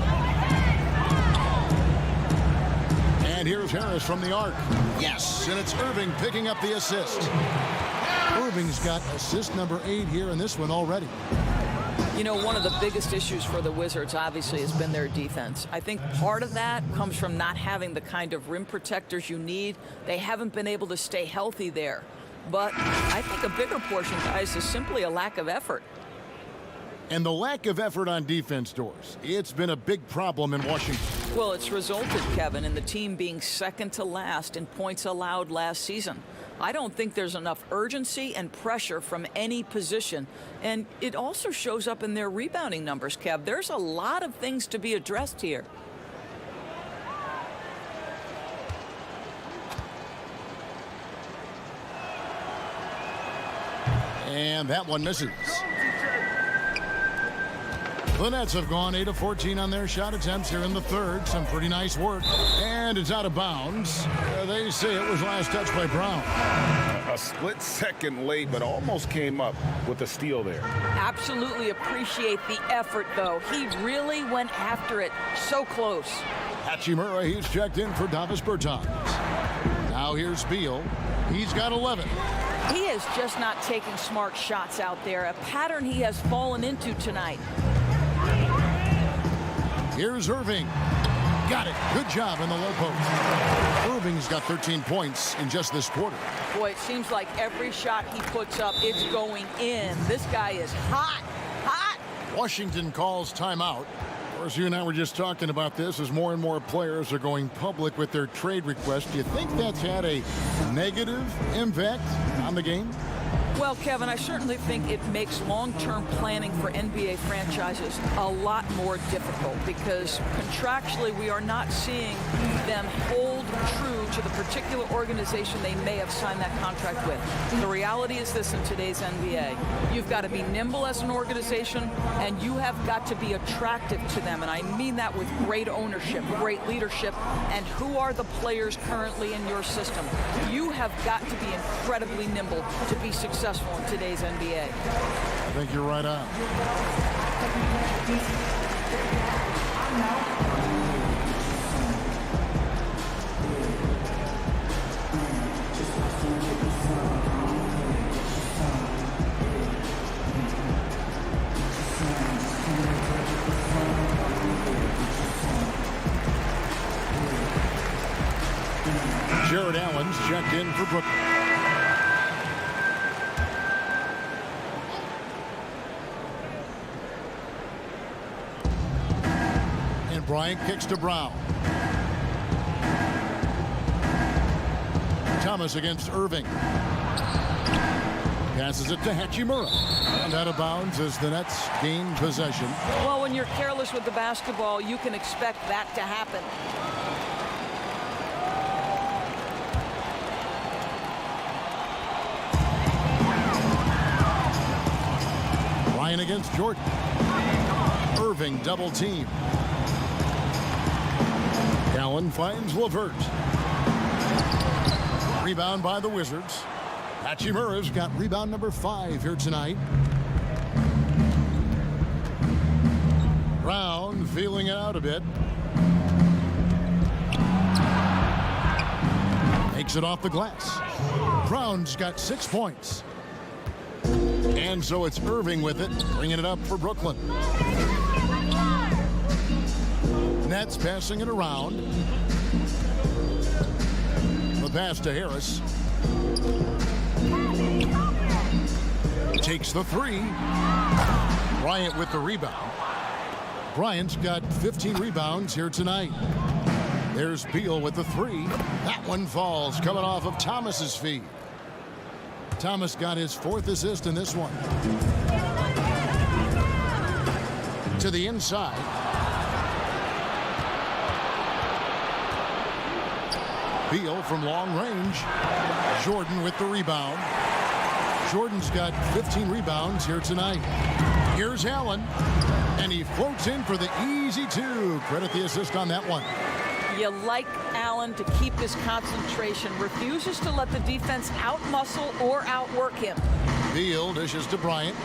And here's Harris from the arc. Yes, and it's Irving picking up the assist. Irving's got assist number 8 here in this one already. You know, one of the biggest issues for the Wizards, obviously, has been their defense. I think part of that comes from not having the kind of rim protectors you need. They haven't been able to stay healthy there. But I think a bigger portion, guys, is simply a lack of effort. And the lack of effort on defense, Doris, it's been a big problem in Washington. Well, it's resulted, Kevin, in the team being second to last in points allowed last season. I don't think there's enough urgency and pressure from any position. And it also shows up in their rebounding numbers, Kev. There's a lot of things to be addressed here. And that one misses. The Nets have gone 8 of 14 on their shot attempts here in the third. Some pretty nice work. And it's out of bounds. They say it was last touched by Brown. A split second late, but almost came up with a steal there. Absolutely appreciate the effort, though. He really went after it. So close. Hachimura, he's checked in for Davis Bertans. Now here's Beal. He's got 11. He is just not taking smart shots out there, a pattern he has fallen into tonight. Here's Irving. Got it. Good job in the low post. Irving's got 13 points in just this quarter. Boy, it seems like every shot he puts up, it's going in. This guy is hot, hot. Washington calls timeout. Of course, you and I were just talking about this as more and more players are going public with their trade requests. Do you think that's had a negative impact on the game? Well, Kevin, I certainly think it makes long-term planning for NBA franchises a lot more difficult because contractually we are not seeing them hold true to the particular organization they may have signed that contract with. The reality is this in today's NBA. You've got to be nimble as an organization and you have got to be attractive to them. And I mean that with great ownership, great leadership, and who are the players currently in your system. You have got to be incredibly nimble to be successful in today's NBA. I think you're right on. Jared Allen's checked in for Brooklyn. Bryant kicks to Brown. Thomas against Irving. Passes it to Hachimura. And out of bounds as the Nets gain possession. Well, when you're careless with the basketball, you can expect that to happen. Bryant against Jordan. Irving double team. Allen finds LeVert. Rebound by the Wizards. Hachimura's got rebound number 5 here tonight. Brown feeling it out a bit. Takes it off the glass. Brown's got 6 points. And so it's Irving with it, bringing it up for Brooklyn. Nets passing it around. The pass to Harris. Takes the three. Bryant with the rebound. Bryant's got 15 rebounds here tonight. There's Beal with the three. That one falls, coming off of Thomas's feet. Thomas got his 4th assist in this one. To the inside. Beal from long range. Jordan with the rebound. Jordan's got 15 rebounds here tonight. Here's Allen, and he floats in for the easy 2. Credit the assist on that one. You like Allen to keep his concentration, refuses to let the defense outmuscle or outwork him. Beal dishes to Bryant.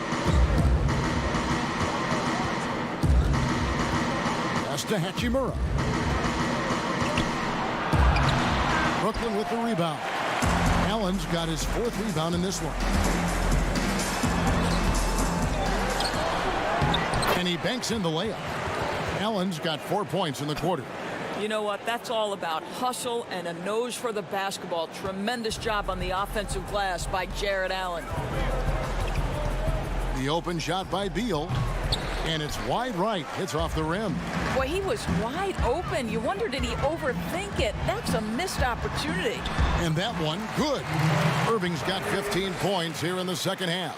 Pass to Hachimura. Brooklyn with the rebound. Allen's got his 4th rebound in this one. And he banks in the layup. Allen's got 4 points in the quarter. You know what? That's all about hustle and a nose for the basketball. Tremendous job on the offensive glass by Jarrett Allen. The open shot by Beal. And it's wide right. Hits off the rim. Boy, he was wide open. You wonder, did he overthink it? That's a missed opportunity. And that one, good. Irving's got 15 points here in the second half.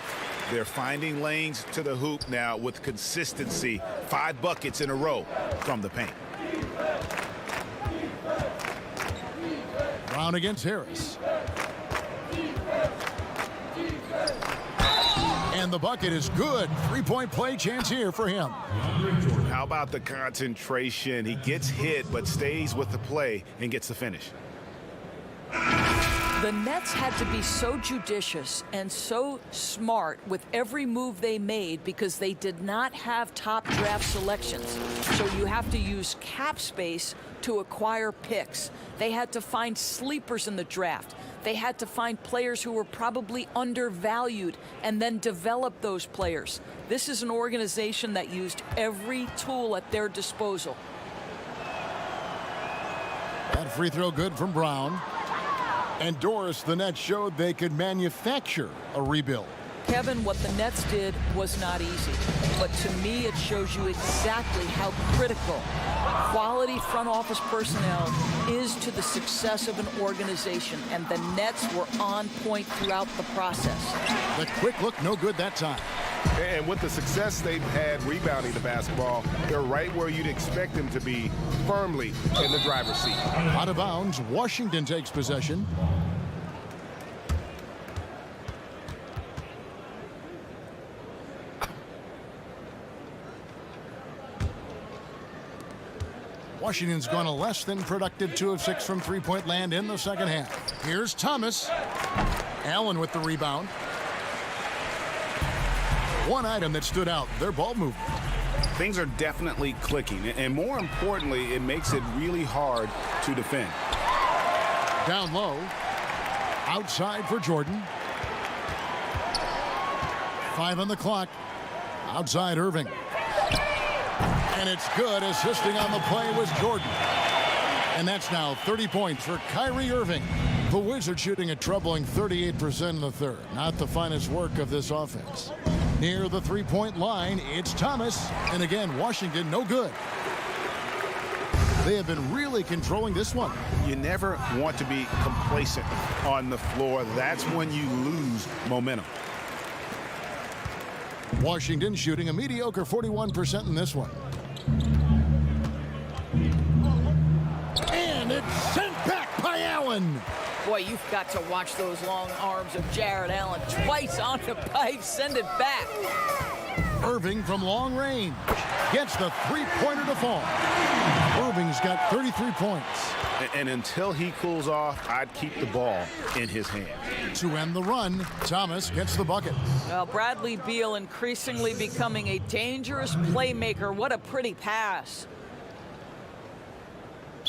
They're finding lanes to the hoop now with consistency. 5 buckets in a row from the paint. Brown against Harris. And the bucket is good. 3-point play chance here for him. How about the concentration? He gets hit but stays with the play and gets the finish. The Nets had to be so judicious and so smart with every move they made because they did not have top draft selections. So you have to use cap space to acquire picks. They had to find sleepers in the draft. They had to find players who were probably undervalued and then develop those players. This is an organization that used every tool at their disposal. That free throw good from Brown. And Doris, the Nets showed they could manufacture a rebuild. Kevin, what the Nets did was not easy. But to me, it shows you exactly how critical quality front office personnel is to the success of an organization. And the Nets were on point throughout the process. The quick look, no good that time. And with the success they've had rebounding the basketball, they're right where you'd expect them to be, firmly in the driver's seat. Out of bounds, Washington takes possession. Washington's gone a less than productive 2 of 6 from three-point land in the second half. Here's Thomas. Allen with the rebound. One item that stood out, their ball movement. Things are definitely clicking, and more importantly, it makes it really hard to defend. Down low. Outside for Jordan. 5 on the clock. Outside Irving. And it's good. Assisting on the play was Jordan. And that's now 30 points for Kyrie Irving. The Wizards shooting a troubling 38% in the third. Not the finest work of this offense. Near the three-point line, it's Thomas. And again, Washington no good. They have been really controlling this one. You never want to be complacent on the floor. That's when you lose momentum. Washington shooting a mediocre 41% in this one. And it's sent back by Allen. Boy, you've got to watch those long arms of Jarrett Allen. Twice on the pipe, send it back. Irving from long range gets the three-pointer to fall. Irving's got 33 points. And until he cools off, I'd keep the ball in his hand. To end the run, Thomas gets the bucket. Well, Bradley Beal increasingly becoming a dangerous playmaker. What a pretty pass.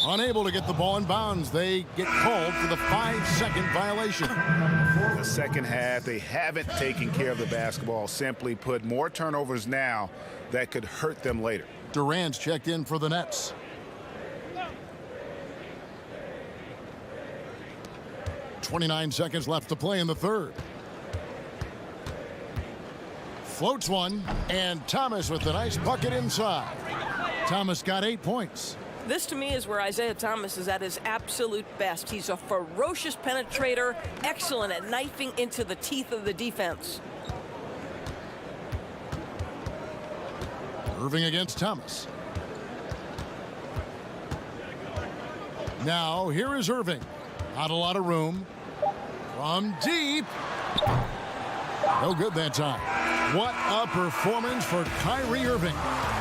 Unable to get the ball in bounds. They get called for the 5-second violation. The second half, they haven't taken care of the basketball. Simply put, more turnovers now that could hurt them later. Durant's checked in for the Nets. 29 seconds left to play in the third. Floats one, and Thomas with the nice bucket inside. Thomas got 8 points. This, to me, is where Isaiah Thomas is at his absolute best. He's a ferocious penetrator, excellent at knifing into the teeth of the defense. Irving against Thomas. Now, here is Irving. Not a lot of room. From deep. No good that time. What a performance for Kyrie Irving.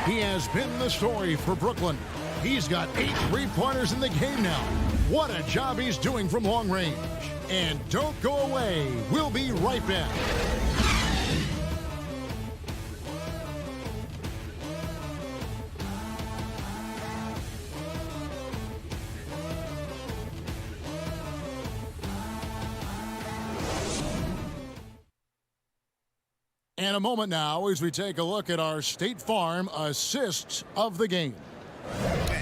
He has been the story for Brooklyn. He's got 8 3-pointers in the game now. What a job he's doing from long range. And don't go away. We'll be right back. And a moment now as we take a look at our State Farm assists of the game.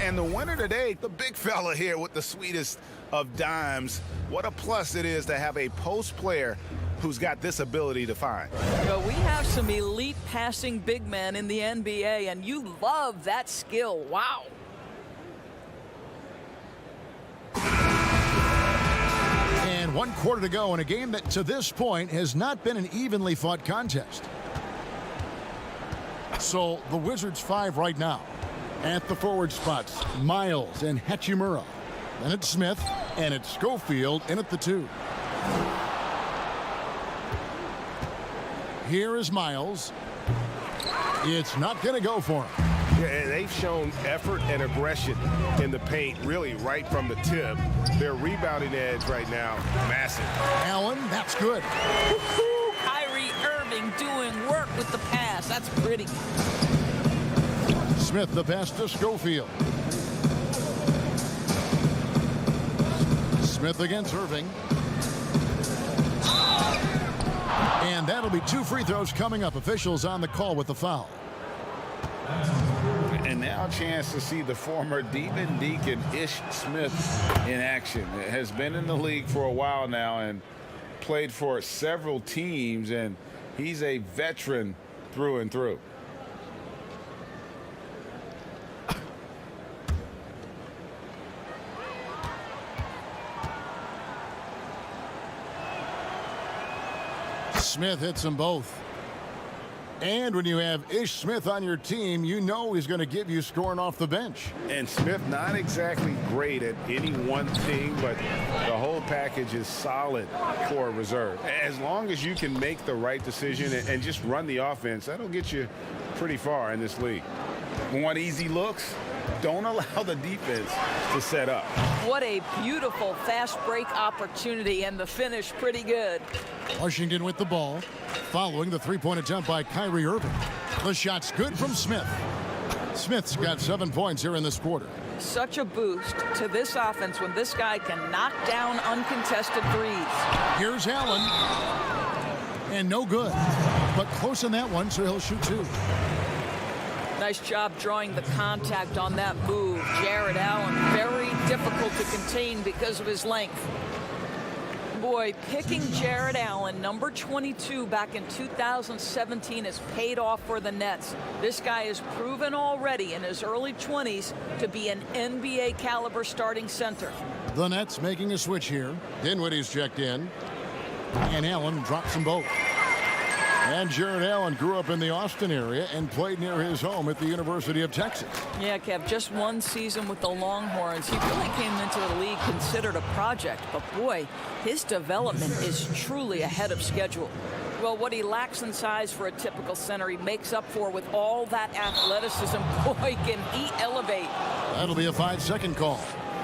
And the winner today, the big fella here with the sweetest of dimes. What a plus it is to have a post player who's got this ability to find. Well, we have some elite passing big men in the NBA, and you love that skill. Wow. And 1 quarter to go in a game that to this point has not been an evenly fought contest. So the Wizards 5 right now. At the forward spots, Miles and Hachimura. Then it's Smith, and it's Schofield in at the 2. Here is Miles. It's not going to go for him. Yeah, they've shown effort and aggression in the paint, really right from the tip. Their rebounding edge right now, massive. Allen, that's good. Woo-hoo! Kyrie Irving doing work with the pass. That's pretty. Smith, the pass to Schofield. Smith against Irving. And that'll be 2 free throws coming up. Officials on the call with the foul. And now a chance to see the former Demon Deacon Ish Smith in action. Has been in the league for a while now and played for several teams, and he's a veteran through and through. Smith hits them both. And when you have Ish Smith on your team, you know he's going to give you scoring off the bench. And Smith not exactly great at any one thing, but the whole package is solid for a reserve. As long as you can make the right decision and just run the offense, that'll get you pretty far in this league. Want easy looks? Don't allow the defense to set up. What a beautiful fast break opportunity, and the finish pretty good. Washington with the ball, following the 3-point attempt by Kyrie Irving. The shot's good from Smith. Smith's got 7 points here in this quarter. Such a boost to this offense when this guy can knock down uncontested threes. Here's Allen. And no good. But close on that one, so he'll shoot 2. Nice job drawing the contact on that move. Jared Allen, very difficult to contain because of his length. Boy, picking Jared Allen, number 22, back in 2017 has paid off for the Nets. This guy has proven already in his early 20s to be an NBA caliber starting center. The Nets making a switch here. Dinwiddie's checked in. And Allen drops them both. And Jared Allen grew up in the Austin area and played near his home at the University of Texas. Yeah, Kev, just 1 season with the Longhorns. He really came into the league considered a project, but boy, his development is truly ahead of schedule. Well, what he lacks in size for a typical center, he makes up for with all that athleticism. Boy, can he elevate. That'll be a 5-second call.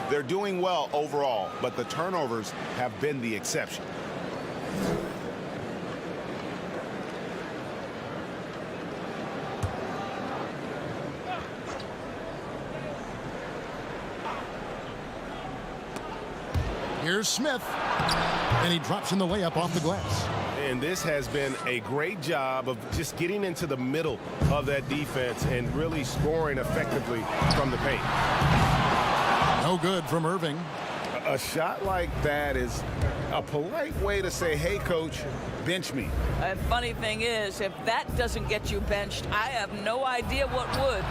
They're doing well overall, but the turnovers have been the exception. Here's Smith, and he drops in the layup off the glass. And this has been a great job of just getting into the middle of that defense and really scoring effectively from the paint. No good from Irving. A shot like that is a polite way to say, hey, coach, bench me. And funny thing is, if that doesn't get you benched, I have no idea what would.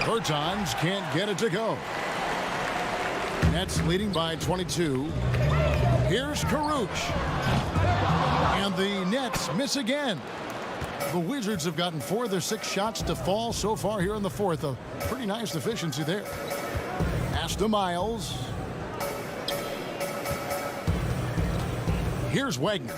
Bertans can't get it to go. Nets leading by 22. Here's Karuch. And the Nets miss again. The Wizards have gotten 4 of their 6 shots to fall so far here in the fourth. A pretty nice efficiency there. Pass to Miles. Here's Wagner.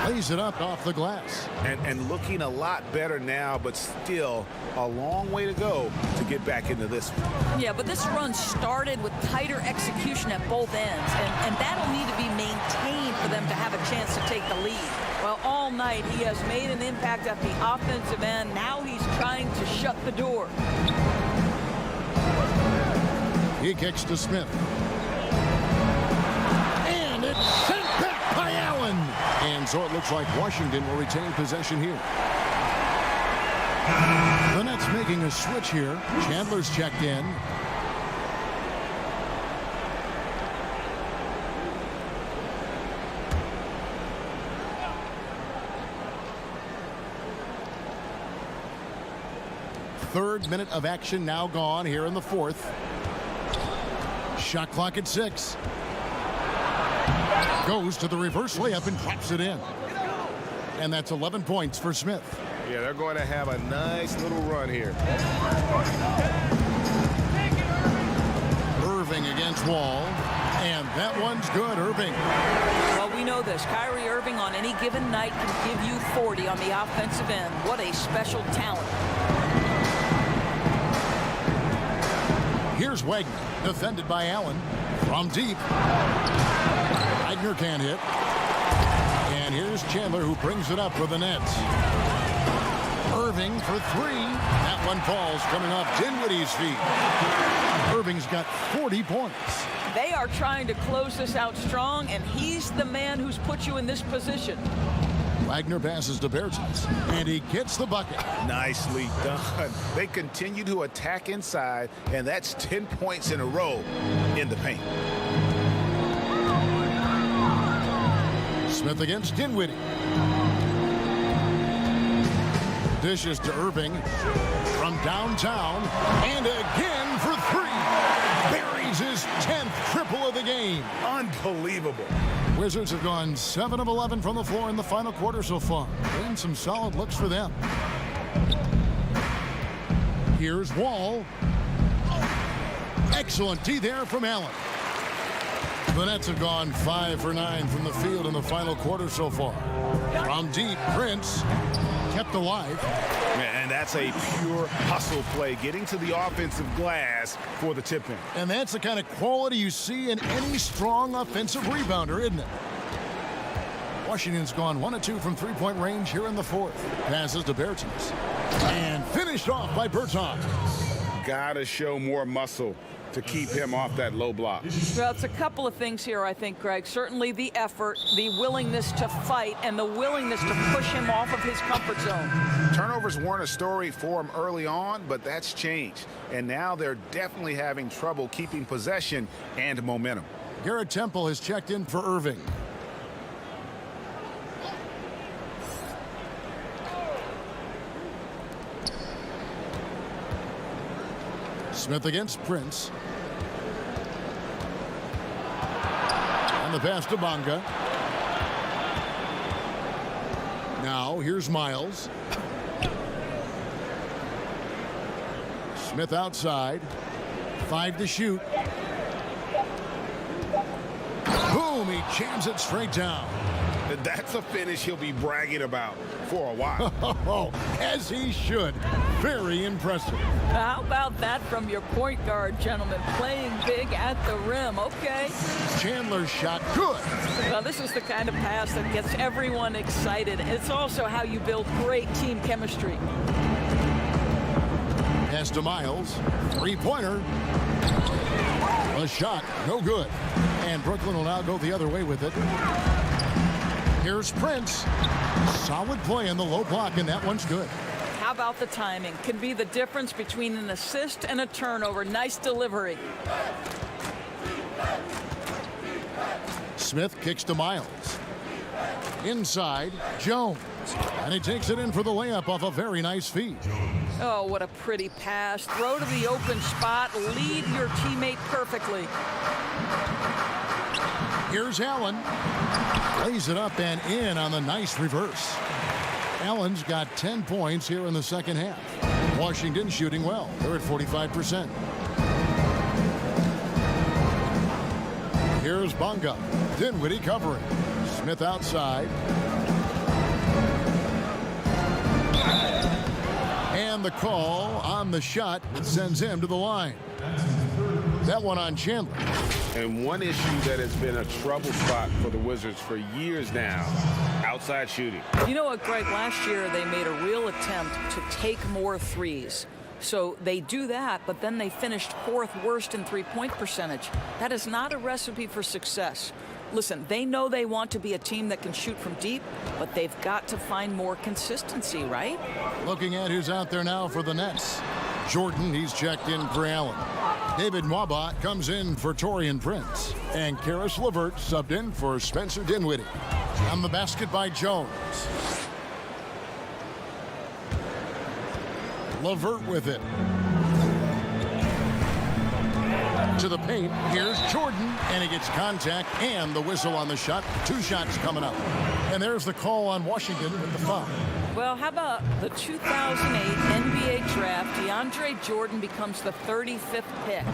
Lays it up off the glass. And looking a lot better now, but still a long way to go to get back into this one. Yeah, but this run started with tighter execution at both ends, and that'll need to be maintained for them to have a chance to take the lead. Well, all night he has made an impact at the offensive end. Now he's trying to shut the door. He kicks to Smith. And it's sent back by Allen. And so it looks like Washington will retain possession here. The Nets making a switch here. Chandler's checked in. Third minute of action now gone here in the fourth. Shot clock at 6. Goes to the reverse layup and drops it in. And that's 11 points for Smith. Yeah, they're going to have a nice little run here. Irving against Wall. And that one's good, Irving. Well, we know this. Kyrie Irving on any given night can give you 40 on the offensive end. What a special talent. Here's Wagner, defended by Allen. From deep. Wagner can't hit. And here's Chandler, who brings it up for the Nets. Irving for 3. That one falls coming off Dinwiddie's feet. Irving's got 40 points. They are trying to close this out strong, and he's the man who's put you in this position. Wagner passes to Bertans, and he gets the bucket. Nicely done. They continue to attack inside, and that's 10 points in a row in the paint. Smith against Dinwiddie. Dishes to Irving from downtown, and again for 3. Buries his 10th triple of the game. Unbelievable. Wizards have gone 7 of 11 from the floor in the final quarter so far. And some solid looks for them. Here's Wall. Excellent D there from Allen. The Nets have gone 5 for 9 from the field in the final quarter so far. From deep, Prince kept alive. And that's a pure hustle play, getting to the offensive glass for the tip-in. And that's the kind of quality you see in any strong offensive rebounder, isn't it? Washington's gone 1 of 2 from three-point range here in the fourth. Passes to Bertans. And finished off by Bertans. Gotta show more muscle to keep him off that low block. Well, it's a couple of things here, I think, Greg. Certainly the effort, the willingness to fight, and the willingness to push him off of his comfort zone. Turnovers weren't a story for him early on, but that's changed. And now they're definitely having trouble keeping possession and momentum. Garrett Temple has checked in for Irving. Smith against Prince. And the pass to Bonga. Now here's Miles. Smith outside. 5 to shoot. Boom, he jams it straight down. That's a finish he'll be bragging about for a while. As he should. Very impressive. How about that from your point guard, gentlemen? Playing big at the rim. Okay. Chandler's shot good. Well, this is the kind of pass that gets everyone excited. It's also how you build great team chemistry. Pass to Miles. 3-pointer. A shot. No good. And Brooklyn will now go the other way with it. Here's Prince. Solid play in the low block, and that one's good. how about the timing? Can be the difference between an assist and a turnover. Nice delivery. Smith kicks to Miles. Inside, Jones. And he takes it in for the layup off a very nice feed. Oh, what a pretty pass. Throw to the open spot. Lead your teammate perfectly. Here's Allen. Lays it up and in on the nice reverse. Allen's got 10 points here in the second half. Washington shooting well. They're at 45%. Here's Bonga. Dinwiddie covering. Smith outside. And the call on the shot sends him to the line. That one on Chandler. And one issue that has been a trouble spot for the Wizards for years now, outside shooting. You know what, Greg? Last year they made a real attempt to take more threes. So they do that, but then they finished 4th worst in three-point percentage. That is not a recipe for success. Listen, they know they want to be a team that can shoot from deep, but they've got to find more consistency, right? Looking at who's out there now for the Nets. Jordan, he's checked in for Allen. David Nwaba comes in for Taurean Prince. And Karis LeVert subbed in for Spencer Dinwiddie. On the basket by Jones. LeVert with it. To the paint. Here's Jordan. And he gets contact and the whistle on the shot. 2 shots coming up. And there's the call on Washington with the foul. Well, how about the 2008 NBA draft? DeAndre Jordan becomes the 35th pick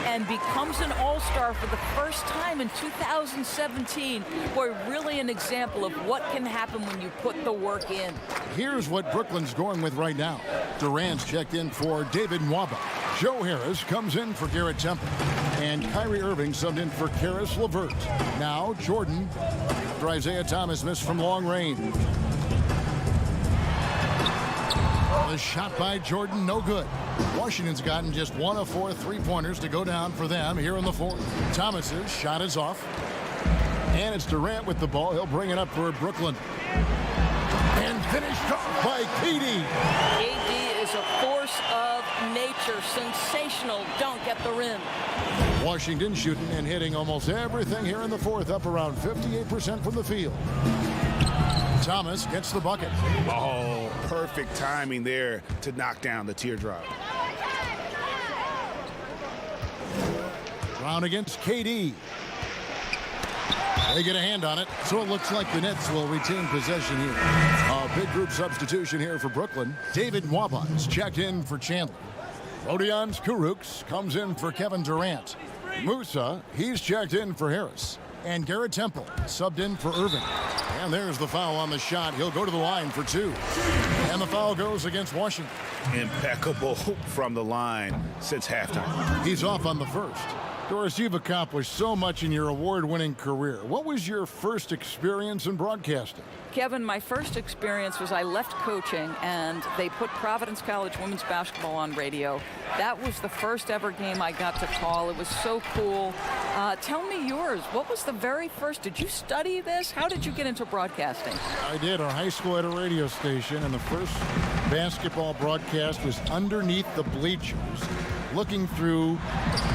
and becomes an all-star for the first time in 2017. Boy, really an example of what can happen when you put the work in. Here's what Brooklyn's going with right now. Durant's checked in for David Nwaba. Joe Harris comes in for Garrett Temple. And Kyrie Irving subbed in for Karis LeVert. Now Jordan after Isaiah Thomas missed from long range. The shot by Jordan, no good. Washington's gotten just 1 of 4 three-pointers to go down for them here in the 4th. Thomas's shot is off. And it's Durant with the ball. He'll bring it up for Brooklyn. And finished off by KD. KD is a force of nature. Sensational dunk at the rim. Washington shooting and hitting almost everything here in the 4th, up around 58% from the field. Thomas gets the bucket. Oh, perfect timing there to knock down the teardrop. Brown against KD. They get a hand on it, so it looks like the Nets will retain possession here. A big group substitution here for Brooklyn. David Nwaba is checked in for Chandler. Rodion Kurucs comes in for Kevin Durant. Musa, he's checked in for Harris. And Garrett Temple subbed in for Irving. And there's the foul on the shot. He'll go to the line for 2. And the foul goes against Washington. Impeccable from the line since halftime. He's off on the first. Doris, you've accomplished so much in your award-winning career. What was your first experience in broadcasting? Kevin, my first experience was I left coaching and they put Providence College women's basketball on radio. That was the first ever game I got to call. It was so cool. Tell me yours. What was the very first? Did you study this? How did you get into broadcasting? I did. Our high school had a radio station, and the first basketball broadcast was underneath the bleachers, looking through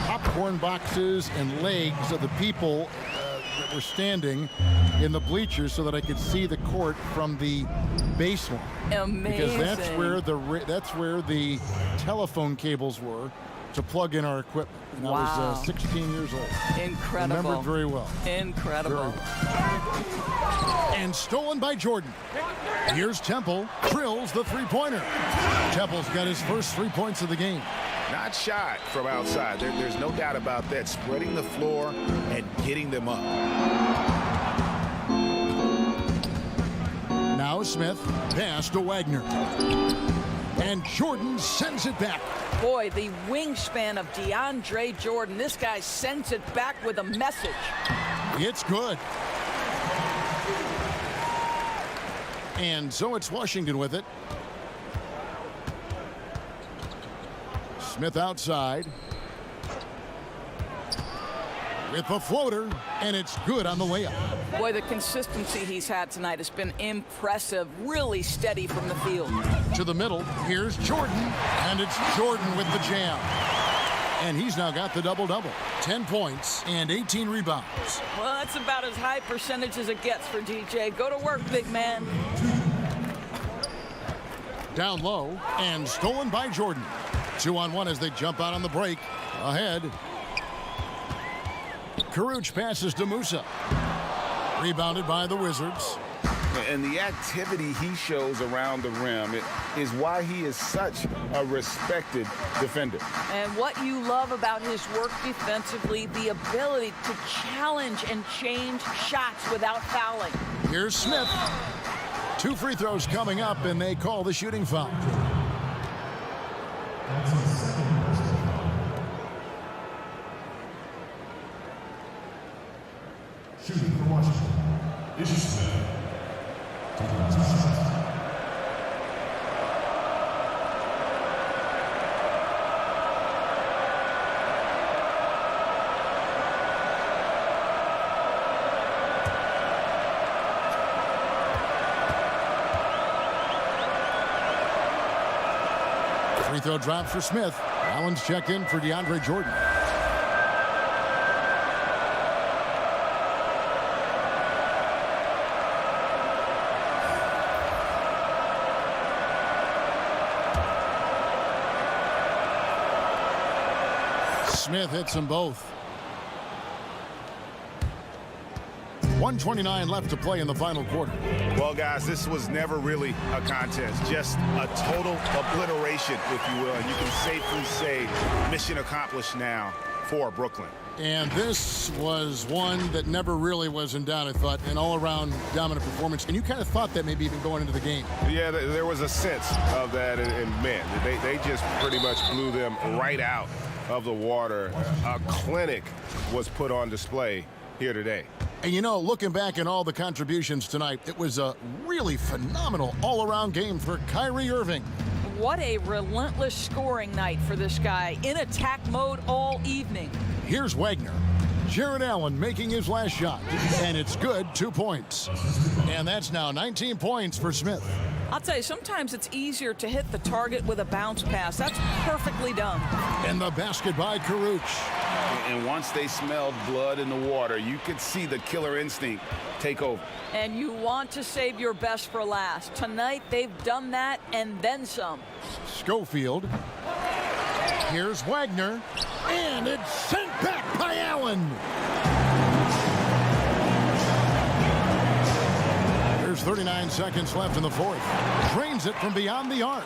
popcorn boxes and legs of the people that were standing in the bleachers so that I could see the court from the baseline. Amazing. Because that's where the telephone cables were to plug in our equipment. And wow. I was 16 years old. Incredible. Remember it very well. Incredible. Very well. And stolen by Jordan. Here's Temple. Drills the three-pointer. Temple's got his first 3 points of the game. Not shot from outside. There's no doubt about that. Spreading the floor and getting them up. Now Smith, pass to Wagner. And Jordan sends it back. Boy, the wingspan of DeAndre Jordan. This guy sends it back with a message. It's good. And so it's Washington with it. Smith outside. with the floater, and it's good on the layup. Boy, the consistency he's had tonight has been impressive, really steady from the field. To the middle, here's Jordan, and it's Jordan with the jam. And he's now got the double-double, 10 points and 18 rebounds. Well, that's about as high percentage as it gets for DJ. Go to work, big man. Down low, and stolen by Jordan. 2-on-1 as they jump out on the break. Ahead. Kuruc passes to Musa. Rebounded by the Wizards. And the activity he shows around the rim is why he is such a respected defender. And what you love about his work defensively, the ability to challenge and change shots without fouling. Here's Smith. 2 free throws coming up, and they call the shooting foul. Shooting for Washington. Ish Smith. Free throw drop for Smith. Allen's checked in for DeAndre Jordan. Smith hits them both. 1:29 left to play in the final quarter. Well, guys, this was never really a contest, just a total obliteration, if you will. And you can safely say mission accomplished now for Brooklyn. And this was one that never really was in doubt, I thought, an all-around dominant performance. And you kind of thought that maybe even going into the game. Yeah, there was a sense of that, and man, they just pretty much blew them right out of the water. A clinic was put on display here today. And you know, looking back at all the contributions tonight, it was a really phenomenal all-around game for Kyrie Irving. What a relentless scoring night for this guy, in attack mode all evening. Here's Wagner. Jared Allen making his last shot, and it's good, 2 points. And that's now 19 points for Smith. I'll tell you, sometimes it's easier to hit the target with a bounce pass. That's perfectly done. And the basket by Kuruc. And once they smelled blood in the water, you could see the killer instinct take over. And you want to save your best for last. Tonight, they've done that and then some. Schofield. Here's Wagner. And it's sent back by Allen. There's 39 seconds left in the fourth. Drains it from beyond the arc.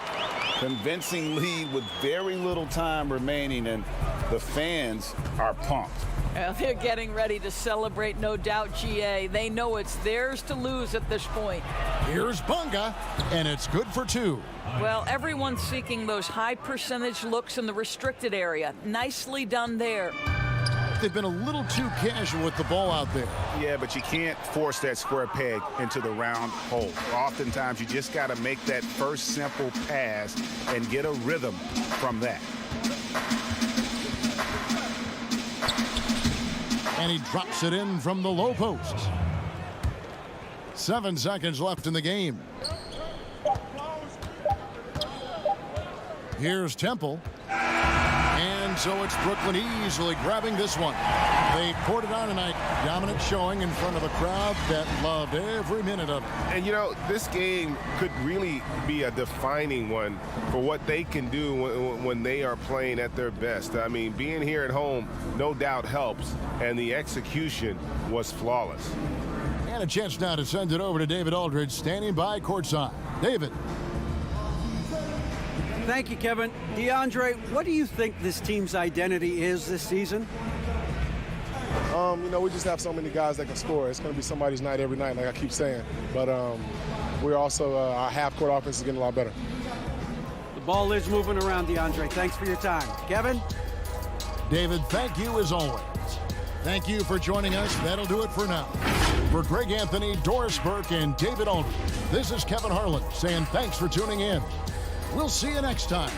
Convincing lead with very little time remaining, and the fans are pumped. Well, they're getting ready to celebrate, no doubt, GA. They know it's theirs to lose at this point. Here's Bunga, and it's good for 2. Well, everyone's seeking those high percentage looks in the restricted area. Nicely done there. They've been a little too casual with the ball out there. Yeah, but you can't force that square peg into the round hole. Oftentimes, you just got to make that first simple pass and get a rhythm from that. And he drops it in from the low post. 7 seconds left in the game. Here's Temple. And so it's Brooklyn easily grabbing this one. They poured it on tonight. Dominant showing in front of a crowd that loved every minute of it. And, you know, this game could really be a defining one for what they can do when they are playing at their best. I mean, being here at home no doubt helps, and the execution was flawless. And a chance now to send it over to David Aldridge, standing by courtside. David. Thank you, Kevin. DeAndre, what do you think this team's identity is this season? You know, we just have so many guys that can score. It's going to be somebody's night every night, like I keep saying. But we're also, our half-court offense is getting a lot better. The ball is moving around, DeAndre. Thanks for your time. Kevin? David, thank you as always. Thank you for joining us. That'll do it for now. For Greg Anthony, Doris Burke, and David Aldridge, this is Kevin Harlan saying thanks for tuning in. We'll see you next time.